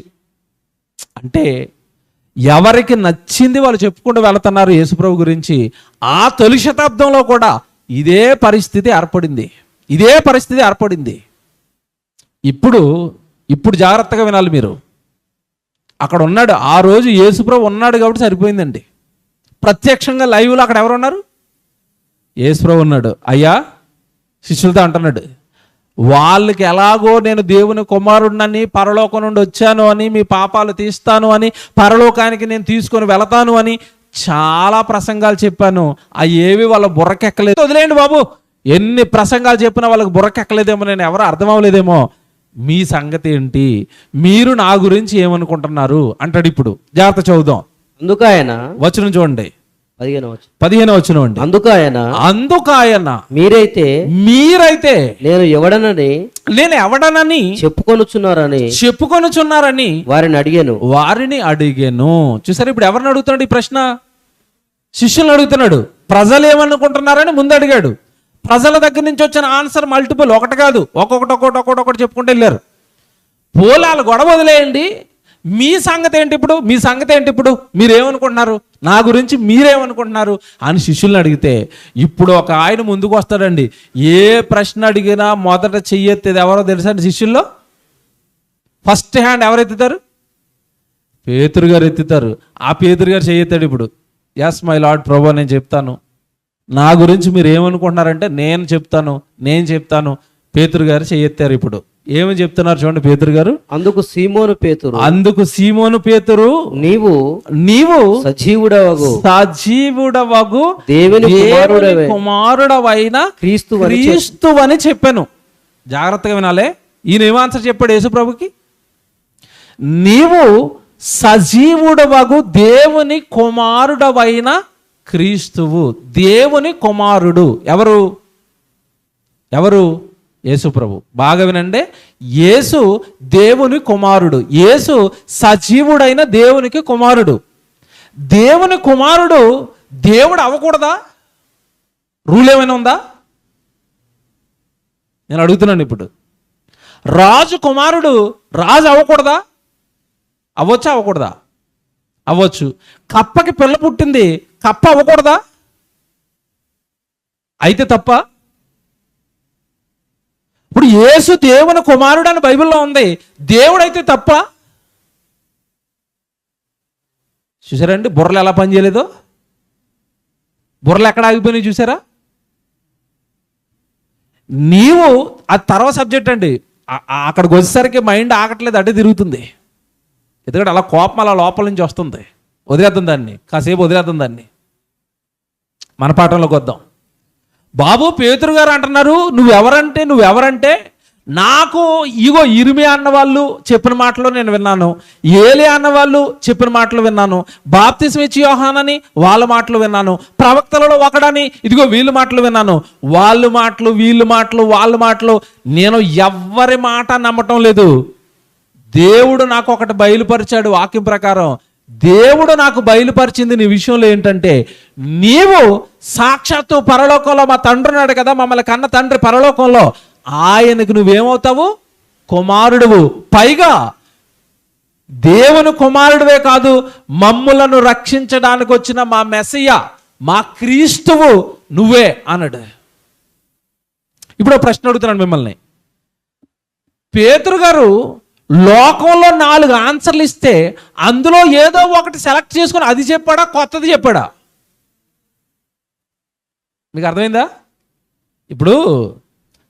అంటే ఎవరికి నచ్చింది వాళ్ళు చెప్పుకుంటూ వెళుతున్నారు యేసుప్రభు గురించి. ఆ తొలి శతాబ్దంలో కూడా ఇదే పరిస్థితి ఏర్పడింది, ఇదే పరిస్థితి ఏర్పడింది. ఇప్పుడు జాగ్రత్తగా వినాలి మీరు. అక్కడ ఉన్నాడు, ఆ రోజు యేసుప్రభు ఉన్నాడు కాబట్టి సరిపోయిందండి. ప్రత్యక్షంగా లైవ్లో అక్కడ ఎవరు ఉన్నారు? యేసుప్రభు ఉన్నాడు. అయ్యా శిష్యులతో అంటున్నాడు, వాళ్ళకి ఎలాగో నేను దేవుని కుమారుడినని పరలోకం నుండి వచ్చాను అని, మీ పాపాలు తీస్తాను అని, పరలోకానికి నేను తీసుకొని వెళతాను అని చాలా ప్రసంగాలు చెప్పాను. అవి ఏవి వాళ్ళ బుర్రకెక్కలేదు. వదిలేయండి బాబు, ఎన్ని ప్రసంగాలు చెప్పినా వాళ్ళకి బుర్రకెక్కలేదేమో, నేను ఎవరు అర్థం అవ్వలేదేమో. మీ సంగతి ఏంటి, మీరు నా గురించి ఏమనుకుంటున్నారు అంటాడు. ఇప్పుడు జాగ్రత్త చదువుదాం. అందుకు ఆయన వచనం చూడండి, 15వ వచనం అండి. అందుకు ఆయన మీరైతే నేను ఎవడనని చెప్పుకొనుచున్నారని వారిని అడిగాను. చూసారు, ఇప్పుడు ఎవరిని అడుగుతున్నాడు ఈ ప్రశ్న? శిష్యులను అడుగుతున్నాడు. ప్రజలు ఏమనుకుంటున్నారని ముందు అడిగాడు. ప్రజల దగ్గర నుంచి వచ్చిన ఆన్సర్ మల్టిపుల్, ఒకటి కాదు, ఒక్కొక్కటి చెప్పుకుంటూ వెళ్ళారు. పోలాలు గొడవ వదిలేయండి, మీ సంగతి ఏంటి ఇప్పుడు, మీ సంగతి ఏంటి ఇప్పుడు, మీరేమనుకుంటున్నారు, నా గురించి మీరేమనుకుంటున్నారు అని శిష్యుల్ని అడిగితే ఇప్పుడు ఒక ఆయన ముందుకు వస్తాడండి. ఏ ప్రశ్న అడిగినా మొదట చెయ్యెత్తేది ఎవరో తెలుసా అండి? శిష్యుల్లో ఫస్ట్ హ్యాండ్ ఎవరు ఎత్తుతారు? పేతురు గారు ఎత్తుతారు. ఆ పేతురు గారు చెయ్యెత్తాడు. ఇప్పుడు ఎస్ మై లార్డ్ ప్రభు, నేను చెప్తాను, నా గురించి మీరు ఏమనుకుంటున్నారంటే నేను చెప్తాను. పేతురు గారు చెయ్యెత్తారు. ఇప్పుడు ఏమని చెప్తున్నారు చూడండి పేతురు గారు. అందుకు సీమోను పేతురు నీవు సజీవుడవగు దేవుని కుమారుడవైన క్రీస్తు అని చెప్పాను. జాగ్రత్తగా వినాలే. ఈయన ఏం ఆన్సర్ చెప్పాడు యేసుప్రభుకి? నీవు సజీవుడవగు దేవుని కుమారుడవైన క్రీస్తువు. దేవుని కుమారుడు ఎవరు? యేసుప్రభు. బాగా వినండి, యేసు దేవుని కుమారుడు, యేసు సజీవుడైన దేవునికి కుమారుడు. దేవుని కుమారుడు దేవుడు అవ్వకూడదా? రూల్ ఏమైనా ఉందా? నేను అడుగుతున్నాను. ఇప్పుడు రాజు కుమారుడు రాజు అవ్వకూడదా? అవ్వచ్చా అవ్వకూడదా? అవ్వచ్చు. కప్పకి పిల్ల పుట్టింది, కప్ప అవ్వకూడదా? అయితే తప్ప? ఇప్పుడు యేసు దేవుని కుమారుడు అని బైబిల్లో ఉంది, దేవుడైతే తప్ప? చూసారండి బుర్రలు ఎలా పనిచేయలేదో? బుర్రలు ఎక్కడ ఆగిపోయినాయి చూసారా? నీవు ఆ తర్వాత సబ్జెక్ట్ అండి. అక్కడికి వచ్చేసరికి మైండ్ ఆగట్లేదు, అటే తిరుగుతుంది. ఎందుకంటే అలా కోపం అలా లోపల నుంచి వస్తుంది. వదిలేద్దాం దాన్ని, కాసేపు వదిలేద్దాం దాన్ని. మన పాఠంలోకి వద్దాం. బాబు పేతురు గారు అంటున్నారు, నువ్వెవరంటే నాకు ఇగో ఇర్మియా అన్న వాళ్ళు చెప్పిన మాటలు నేను విన్నాను, ఏలియా అన్న వాళ్ళు చెప్పిన మాటలు విన్నాను, బాప్తిస్మ ఇచ్చే యోహానని వాళ్ళ మాటలు విన్నాను, ప్రవక్తలలో ఒకడని ఇదిగో వీళ్ళ మాటలు విన్నాను. వాళ్ళ మాటలు నేను ఎవ్వరి మాట నమ్మటం లేదు. దేవుడు నాకు ఒకటి బయలుపరిచాడు వాక్యం ప్రకారం. దేవుడు నాకు బయలుపరిచింది నీ విషయంలో ఏంటంటే, నీవు సాక్షాత్తు పరలోకంలో మా తండ్రి ఉన్నాడు కదా, మమ్మల్ని కన్న తండ్రి పరలోకంలో, ఆయనకు నువ్వేమవుతావు? కుమారుడువు. పైగా దేవుని కుమారుడివే కాదు, మమ్ములను రక్షించడానికి వచ్చిన మా మెస్సయ్య, మా క్రీస్తువు నువ్వే అన్నాడు. ఇప్పుడు ప్రశ్న అడుగుతున్నాను మిమ్మల్ని. పేతురు గారు లోకంలో 4 ఆన్సర్లు ఇస్తే అందులో ఏదో ఒకటి సెలెక్ట్ చేసుకొని అది చెప్పాడా, కొత్తది చెప్పాడా? మీకు అర్థమైందా? ఇప్పుడు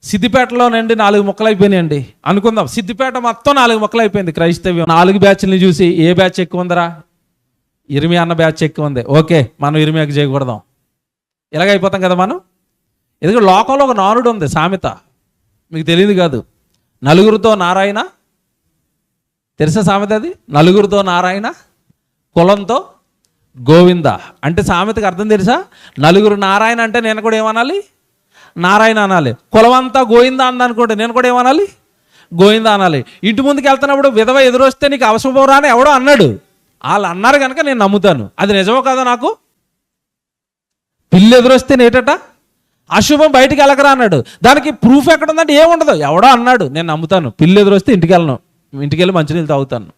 సిద్దిపేటలోనండి 4 ముక్కలు అయిపోయినాయండి అనుకుందాం. సిద్దిపేట మొత్తం 4 ముక్కలు అయిపోయింది. క్రైస్తవ్యం 4 బ్యాచ్ని చూసి ఏ బ్యాచ్ ఎక్కువ ఉందరా? ఇర్మియా అన్న బ్యాచ్ ఎక్కువ ఉంది. ఓకే, మనం ఇర్మియాకి చేయకూడదాం. ఇలాగ అయిపోతాం కదా మనం. ఎందుకంటే లోకంలో ఒక నానుడు ఉంది, సామెత, మీకు తెలియదు కాదు. నలుగురితో నారాయణ, తెలుసా సామెత అది? నలుగురితో నారాయణ, కులంతో గోవింద. అంటే సామెతకు అర్థం తెలుసా? నలుగురు నారాయణ అంటే నేను కూడా ఏమనాలి? నారాయణ అనాలి. కులం అంతా గోవింద అందనుకుంటే నేను కూడా ఏమనాలి? గోవింద అనాలి. ఇంటి ముందుకు వెళ్తున్నప్పుడు విధవ ఎదురొస్తే నీకు అవశుభం రాని ఎవడో అన్నాడు. వాళ్ళు అన్నారు కనుక నేను నమ్ముతాను. అది నిజమో కదా? నాకు పిల్లి ఎదురొస్తే నేటట అశుభం బయటికి వెళ్ళకరా అన్నాడు. దానికి ప్రూఫ్ ఎక్కడ ఉందంటే ఏముండదు, ఎవడో అన్నాడు, నేను నమ్ముతాను. పిల్లి ఎదురొస్తే ఇంటికి వెళ్ళను, ఇంటికి వెళ్ళి మంచినీళ్ళు తాగుతాను.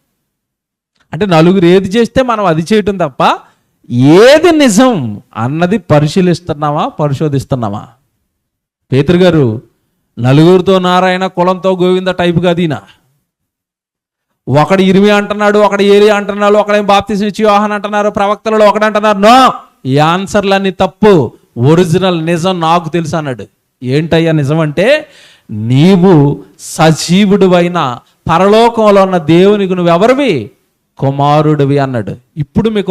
అంటే నలుగురు ఏది చేస్తే మనం అది చేయటం తప్ప ఏది నిజం అన్నది పరిశీలిస్తున్నామా, పరిశోధిస్తున్నామా? పేతురు గారు నలుగురితో నారాయణ, కులంతో గోవింద టైప్ కాదు ఈయన. ఒకడు ఇర్మియా అంటున్నాడు, ఒకడు ఏలియా అంటున్నాడు, ఒకడేం బాప్తిస్మం ఇచ్చి యోహాను అంటున్నారు, ప్రవక్తలలో ఒకడు అంటున్నారు. నో, ఈ ఆన్సర్లన్నీ తప్పు. ఒరిజినల్ నిజం నాకు తెలుసు అన్నాడు. ఏంటయ్యా నిజం అంటే, నీవు సజీవుడు అయిన పరలోకంలో ఉన్న దేవునికి నువ్వెవరివి? కుమారుడివి అన్నాడు. ఇప్పుడు మీకు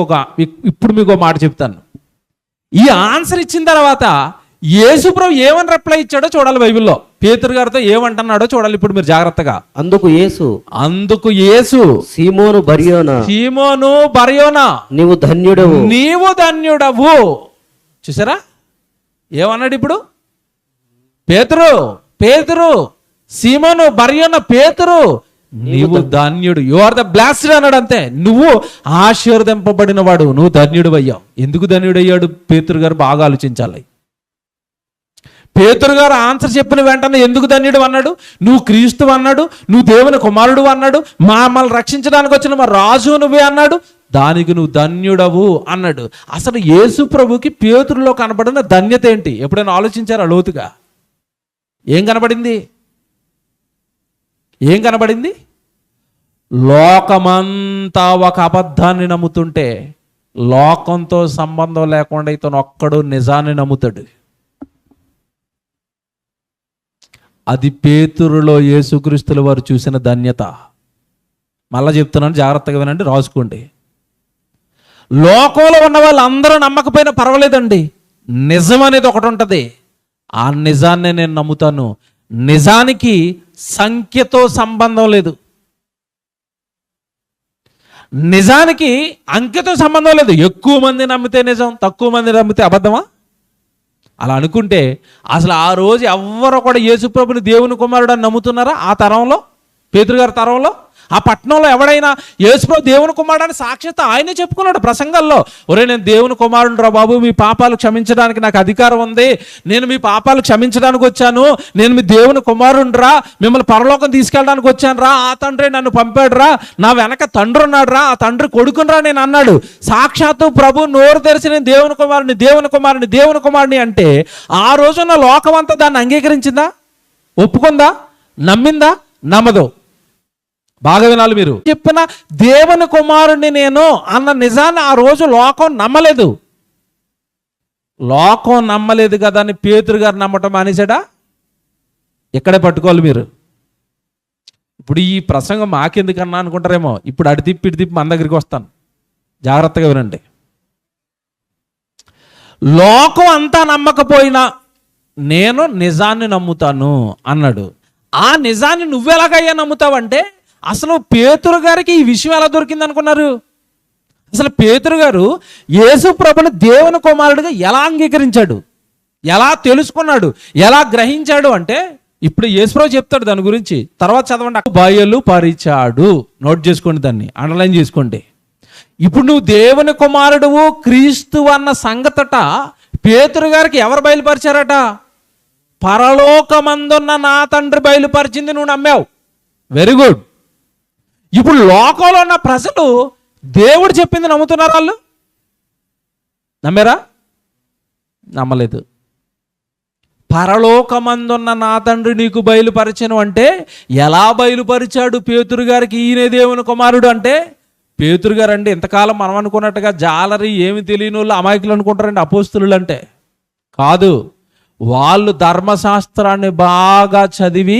ఒక మాట చెప్తాను. ఈ ఆన్సర్ ఇచ్చిన తర్వాత యేసుప్రభు ఏమని రిప్లై ఇచ్చాడో చూడాలి బైబిల్లో. పేతురు గారితో ఏమంటున్నాడో చూడాలి ఇప్పుడు మీరు జాగ్రత్తగా. అందుకు యేసు సీమోను బర్యోనా నీవు ధన్యుడవు. చూసారా ఏమన్నాడు ఇప్పుడు? పేతురు సీమోను బర్యోనా, పేతురు నీవు ధన్యుడు, యు ఆర్ ద బ్లెస్డ్ అన్నాడు. అంతే, నువ్వు ఆశీర్వదింపబడిన వాడు, నువ్వు ధన్యుడు అయ్యావు. ఎందుకు ధన్యుడు అయ్యాడు పేతురు గారు? బాగా ఆలోచించాలి. పేతురు గారు ఆన్సర్ చెప్పిన వెంటనే ఎందుకు ధన్యుడు అన్నాడు? నువ్వు క్రీస్తు అన్నాడు, నువ్వు దేవుని కుమారుడు అన్నాడు, మమ్మల్ని రక్షించడానికి వచ్చిన మా రాజు నువ్వే అన్నాడు, దానికి నువ్వు ధన్యుడవు అన్నాడు. అసలు యేసు ప్రభుకి పేతురులో కనబడిన ధన్యత ఏంటి? ఎప్పుడైనా ఆలోచించారా లోతుగా? ఏం కనబడింది? లోకమంతా ఒక అబద్ధాన్ని నమ్ముతుంటే లోకంతో సంబంధం లేకుండా ఇతను ఒక్కడు నిజాన్ని నమ్ముతాడు. అది పేతురులో యేసుక్రీస్తుల వారు చూసిన ధన్యత. మళ్ళా చెప్తున్నాను, జాగ్రత్తగా వినండి, రాసుకోండి. లోకంలో ఉన్న వాళ్ళందరూ నమ్మకపోయినా పర్వాలేదండి, నిజం అనేది ఒకటి ఉంటుంది. ఆ నిజాన్ని నేను నమ్ముతాను. నిజానికి సంఖ్యతో సంబంధం లేదు, నిజానికి అంకెతో సంబంధం లేదు. ఎక్కువ మంది నమ్మితే నిజం, తక్కువ మంది నమ్మితే అబద్ధమా? అలా అనుకుంటే అసలు ఆ రోజు ఎవ్వరు కూడా యేసుప్రభుని దేవుని కుమారుడు అని నమ్ముతున్నారా? ఆ తరంలో, పేతురు గారి తరంలో, ఆ పట్టణంలో ఎవడైనా యేసుప్రభు దేవుని కుమారుడు అని సాక్షాత్ ఆయనే చెప్పుకున్నాడు ప్రసంగాల్లో. ఒరే, నేను దేవుని కుమారుడు రా బాబు, మీ పాపాలు క్షమించడానికి నాకు అధికారం ఉంది, నేను మీ పాపాలు క్షమించడానికి వచ్చాను, నేను మీ దేవుని కుమారుడు రా, మిమ్మల్ని పరలోకం తీసుకెళ్ళడానికి వచ్చాను రా, ఆ తండ్రి నన్ను పంపాడు రా, నా వెనక తండ్రి ఉన్నాడు రా, ఆ తండ్రి కొడుకునరా నేను అన్నాడు. సాక్షాత్తు ప్రభు నోరు తెరిచి నేను దేవుని కుమారుని అంటే ఆ రోజున్న లోకం అంతా దాన్ని అంగీకరించిందా? ఒప్పుకుందా? నమ్మిందా? నమ్మదు. బాగా వినాలి మీరు. చెప్పిన దేవుని కుమారుణ్ణి నేను అన్న నిజాన్ని ఆ రోజు లోకం నమ్మలేదు. లోకం నమ్మలేదు కదా అని పేతురు గారు నమ్మటం మానేశాడా? ఇక్కడే పట్టుకోవాలి మీరు. ఇప్పుడు ఈ ప్రసంగం మాకెందుకన్నా అనుకుంటారేమో. ఇప్పుడు అటు తిప్పి మన దగ్గరికి వస్తాను, జాగ్రత్తగా వినండి. లోకం అంతా నమ్మకపోయినా నేను నిజాన్ని నమ్ముతాను అన్నాడు. ఆ నిజాన్ని నువ్వెలాగయ్యా నమ్ముతావంటే, అసలు పేతురు గారికి ఈ విషయం ఎలా దొరికింది అనుకున్నారు? అసలు పేతురు గారు యేసు ప్రభుని దేవుని కుమారుడిగా ఎలా అంగీకరించాడు, ఎలా తెలుసుకున్నాడు, ఎలా గ్రహించాడు అంటే ఇప్పుడు యేసుప్రభు చెప్తాడు దాని గురించి. తర్వాత చదవండి. బయలుపరిచాడు. నోట్ చేసుకోండి, దాన్ని అండర్లైన్ చేసుకోండి. ఇప్పుడు నువ్వు దేవుని కుమారుడువు క్రీస్తు అన్న సంగతట పేతురు గారికి ఎవరు బయలుపరిచారట? పరలోకమందున్న నా తండ్రి బయలుపరిచింది నువ్వు నమ్మావు. Very good. ఇప్పుడు లోకంలో ఉన్న ప్రజలు దేవుడు చెప్పింది నమ్ముతున్నారు. వాళ్ళు నమ్మారా? నమ్మలేదు. పరలోకమందున్న నా తండ్రి నీకు బయలుపరచను అంటే ఎలా బయలుపరిచాడు పేతురు గారికి ఈయనే దేవుని కుమారుడు అంటే? పేతురు గారు అండి ఇంతకాలం మనం అనుకున్నట్టుగా జాలరి ఏమి తెలియని వాళ్ళు అమాయకులు అనుకుంటారండి అపోస్తులు అంటే. కాదు, వాళ్ళు ధర్మశాస్త్రాన్ని బాగా చదివి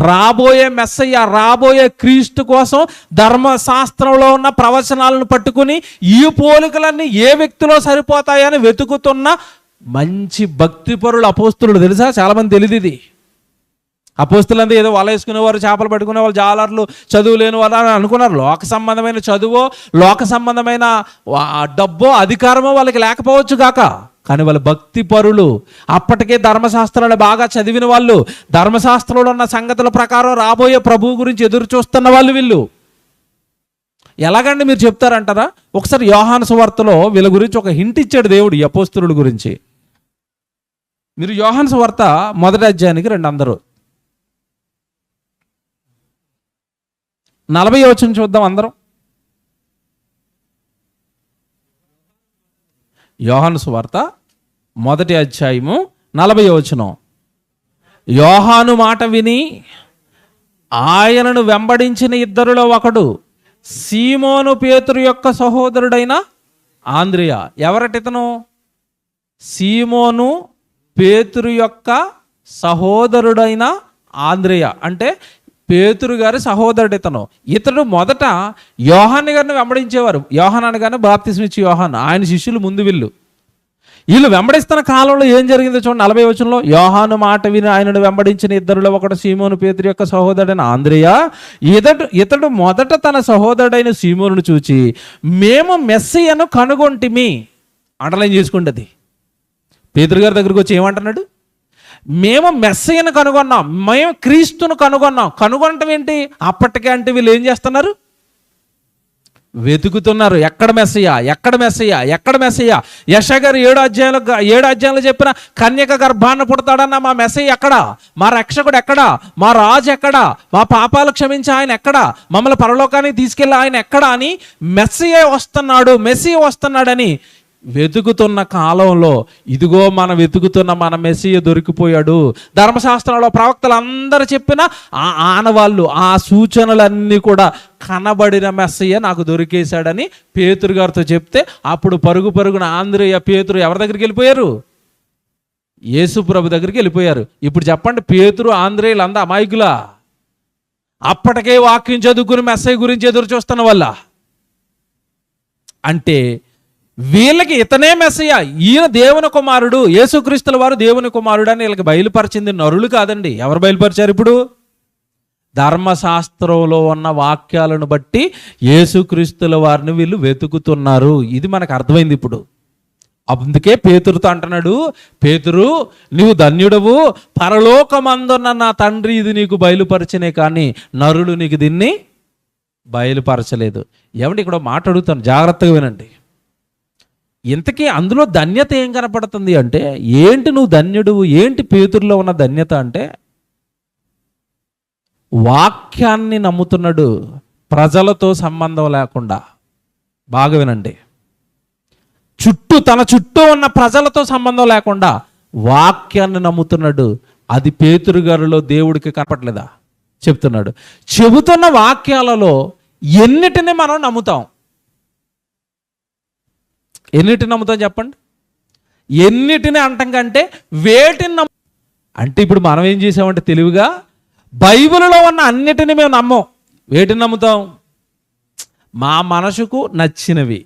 రాబోయే మెస్సయ్య, రాబోయే క్రీస్తు కోసం ధర్మశాస్త్రంలో ఉన్న ప్రవచనాలను పట్టుకుని ఈ పోలికలన్నీ ఏ వ్యక్తిలో సరిపోతాయని వెతుకుతున్న మంచి భక్తిపరులు అపోస్తులు. తెలుసా? చాలామంది తెలియదు ఇది. అపోస్తులంతా ఏదో వల వేసుకునేవారు, చేపలు పట్టుకునే వాళ్ళు, జాలర్లు, చదువు లేని వాళ్ళు అని అనుకున్నారు. లోక సంబంధమైన చదువో, లోక సంబంధమైన డబ్బో, అధికారమో వాళ్ళకి లేకపోవచ్చు కాక, కానీ వాళ్ళు భక్తి పరులు. అప్పటికే ధర్మశాస్త్రాలు బాగా చదివిన వాళ్ళు, ధర్మశాస్త్రంలో ఉన్న సంగతుల ప్రకారం రాబోయే ప్రభువు గురించి ఎదురు చూస్తున్న వాళ్ళు వీళ్ళు. ఎలాగండి మీరు చెప్తారంటారా? ఒకసారి యోహాను సువార్తలో వీళ్ళ గురించి ఒక హింట్ ఇచ్చాడు దేవుడు, ఈ అపోస్తుల గురించి. మీరు యోహాను సువార్త 1వ అధ్యాయానికి రండి అందరూ. 40వ వచనం చూద్దాం అందరం. యోహాను సువార్త 1వ అధ్యాయము 40వ వచనం. యోహాను మాట విని ఆయనను వెంబడించిన ఇద్దరిలో ఒకడు సీమోను పేతురు యొక్క సహోదరుడైన ఆంద్రియ. ఎవరటితను? సీమోను పేతురు యొక్క సహోదరుడైన ఆంద్రియ అంటే పేతురు గారి సహోదరుడు ఇతను. ఇతడు మొదట యోహాను గారిని వెంబడించేవారు. యోహాను అనగానే బాప్తిస్మ ఇచ్చే యోహాను, ఆయన శిష్యులు ముందు వీళ్ళు వెంబడిస్తున్న కాలంలో ఏం జరిగిందో చూడండి. 40వ వచనంలో యోహాను మాట విని ఆయనను వెంబడించిన ఇద్దరులో ఒకడు సీమోను పేతురు యొక్క సహోదరుడైన ఆంద్రియ. ఇతడు మొదట తన సహోదరుడైన సీమోనును చూచి మేము మెస్సియను కనుగొంటిమి. అండర్లైన్ చేసుకోండి. పేతురు గారి దగ్గరికి వచ్చి ఏమంటున్నాడు? మేము మెస్సయ్యను కనుగొన్నాం, మేము క్రీస్తును కనుగొన్నాం. కనుగొనటం ఏంటి? అప్పటికే అంటే వీళ్ళు ఏం చేస్తున్నారు? వెతుకుతున్నారు. ఎక్కడ మెస్సయ్య, ఎక్కడ మెస్సయ్య, ఎక్కడ మెస్సయ్య? యెషయా గారు 7 అధ్యాయంలో చెప్పిన కన్యక గర్భాన పుడతాడన్న మా మెస్సయ్య ఎక్కడ? మా రక్షకుడు ఎక్కడ? మా రాజు ఎక్కడ? మా పాపాలు క్షమించి ఆయన ఎక్కడ? మమ్మల్ని పరలోకానికి తీసుకెళ్ళి ఆయన ఎక్కడ అని మెస్సయ్య వస్తున్నాడని వెతుకుతున్న కాలంలో ఇదిగో మనం వెతుకుతున్న మన మెస్సయ్య దొరికిపోయాడు. ధర్మశాస్త్రంలో ప్రవక్తలు అందరూ చెప్పిన ఆ ఆనవాళ్ళు, ఆ సూచనలన్నీ కూడా కనబడిన మెస్సయ్య నాకు దొరికేశాడని పేతురు గారితో చెప్తే అప్పుడు పరుగున ఆంద్రియ పేతురు ఎవరి దగ్గరికి వెళ్ళిపోయారు? యేసు ప్రభు దగ్గరికి వెళ్ళిపోయారు. ఇప్పుడు చెప్పండి, పేతురు ఆంద్రియలు అంతా అమాయకులా? అప్పటికే వాక్యం చదువుకుని మెస్సయ్య గురించి ఎదురు చూస్తున్న వల్ల అంటే వీళ్ళకి ఇతనే మెస్సయ్య, ఈయన దేవుని కుమారుడు, యేసుక్రీస్తుల వారు దేవుని కుమారుడు అని వీళ్ళకి బయలుపరిచింది నరులు కాదండి. ఎవరు బయలుపరిచారు? ఇప్పుడు ధర్మశాస్త్రంలో ఉన్న వాక్యాలను బట్టి యేసుక్రీస్తుల వారిని వీళ్ళు వెతుకుతున్నారు. ఇది మనకు అర్థమైంది ఇప్పుడు. అందుకే పేతురుతో అంటున్నాడు, పేతురు నీవు ధన్యుడవు, పరలోకమందున్న నా తండ్రి ఇది నీకు బయలుపరచనే కానీ నరులు నీకు దీన్ని బయలుపరచలేదు. ఏమంటే ఇక్కడ మాట అడుగుతాను, జాగ్రత్తగా వినండి. ఇంతకీ అందులో ధన్యత ఏం కనపడుతుంది అంటే, ఏంటి నువ్వు ధన్యుడు, ఏంటి పేతురులో ఉన్న ధన్యత అంటే, వాక్యాన్ని నమ్ముతున్నాడు ప్రజలతో సంబంధం లేకుండా. బాగా వినండి, తన చుట్టూ ఉన్న ప్రజలతో సంబంధం లేకుండా వాక్యాన్ని నమ్ముతున్నాడు. అది పేతురు గారిలో దేవుడికి కనపట్లేదా? చెప్తున్నాడు. చెబుతున్న వాక్యాలలో ఎన్నిటిని మనం నమ్ముతాం? ఎన్నిటిని నమ్ముతాం చెప్పండి? ఎన్నిటిని అంటాం కంటే వేటిని అంటే ఇప్పుడు మనం ఏం చేసామంటే తెలివిగా బైబిల్లో ఉన్న అన్నిటిని మేము నమ్మం. వేటిని నమ్ముతాం? మా మనసుకు నచ్చినవి,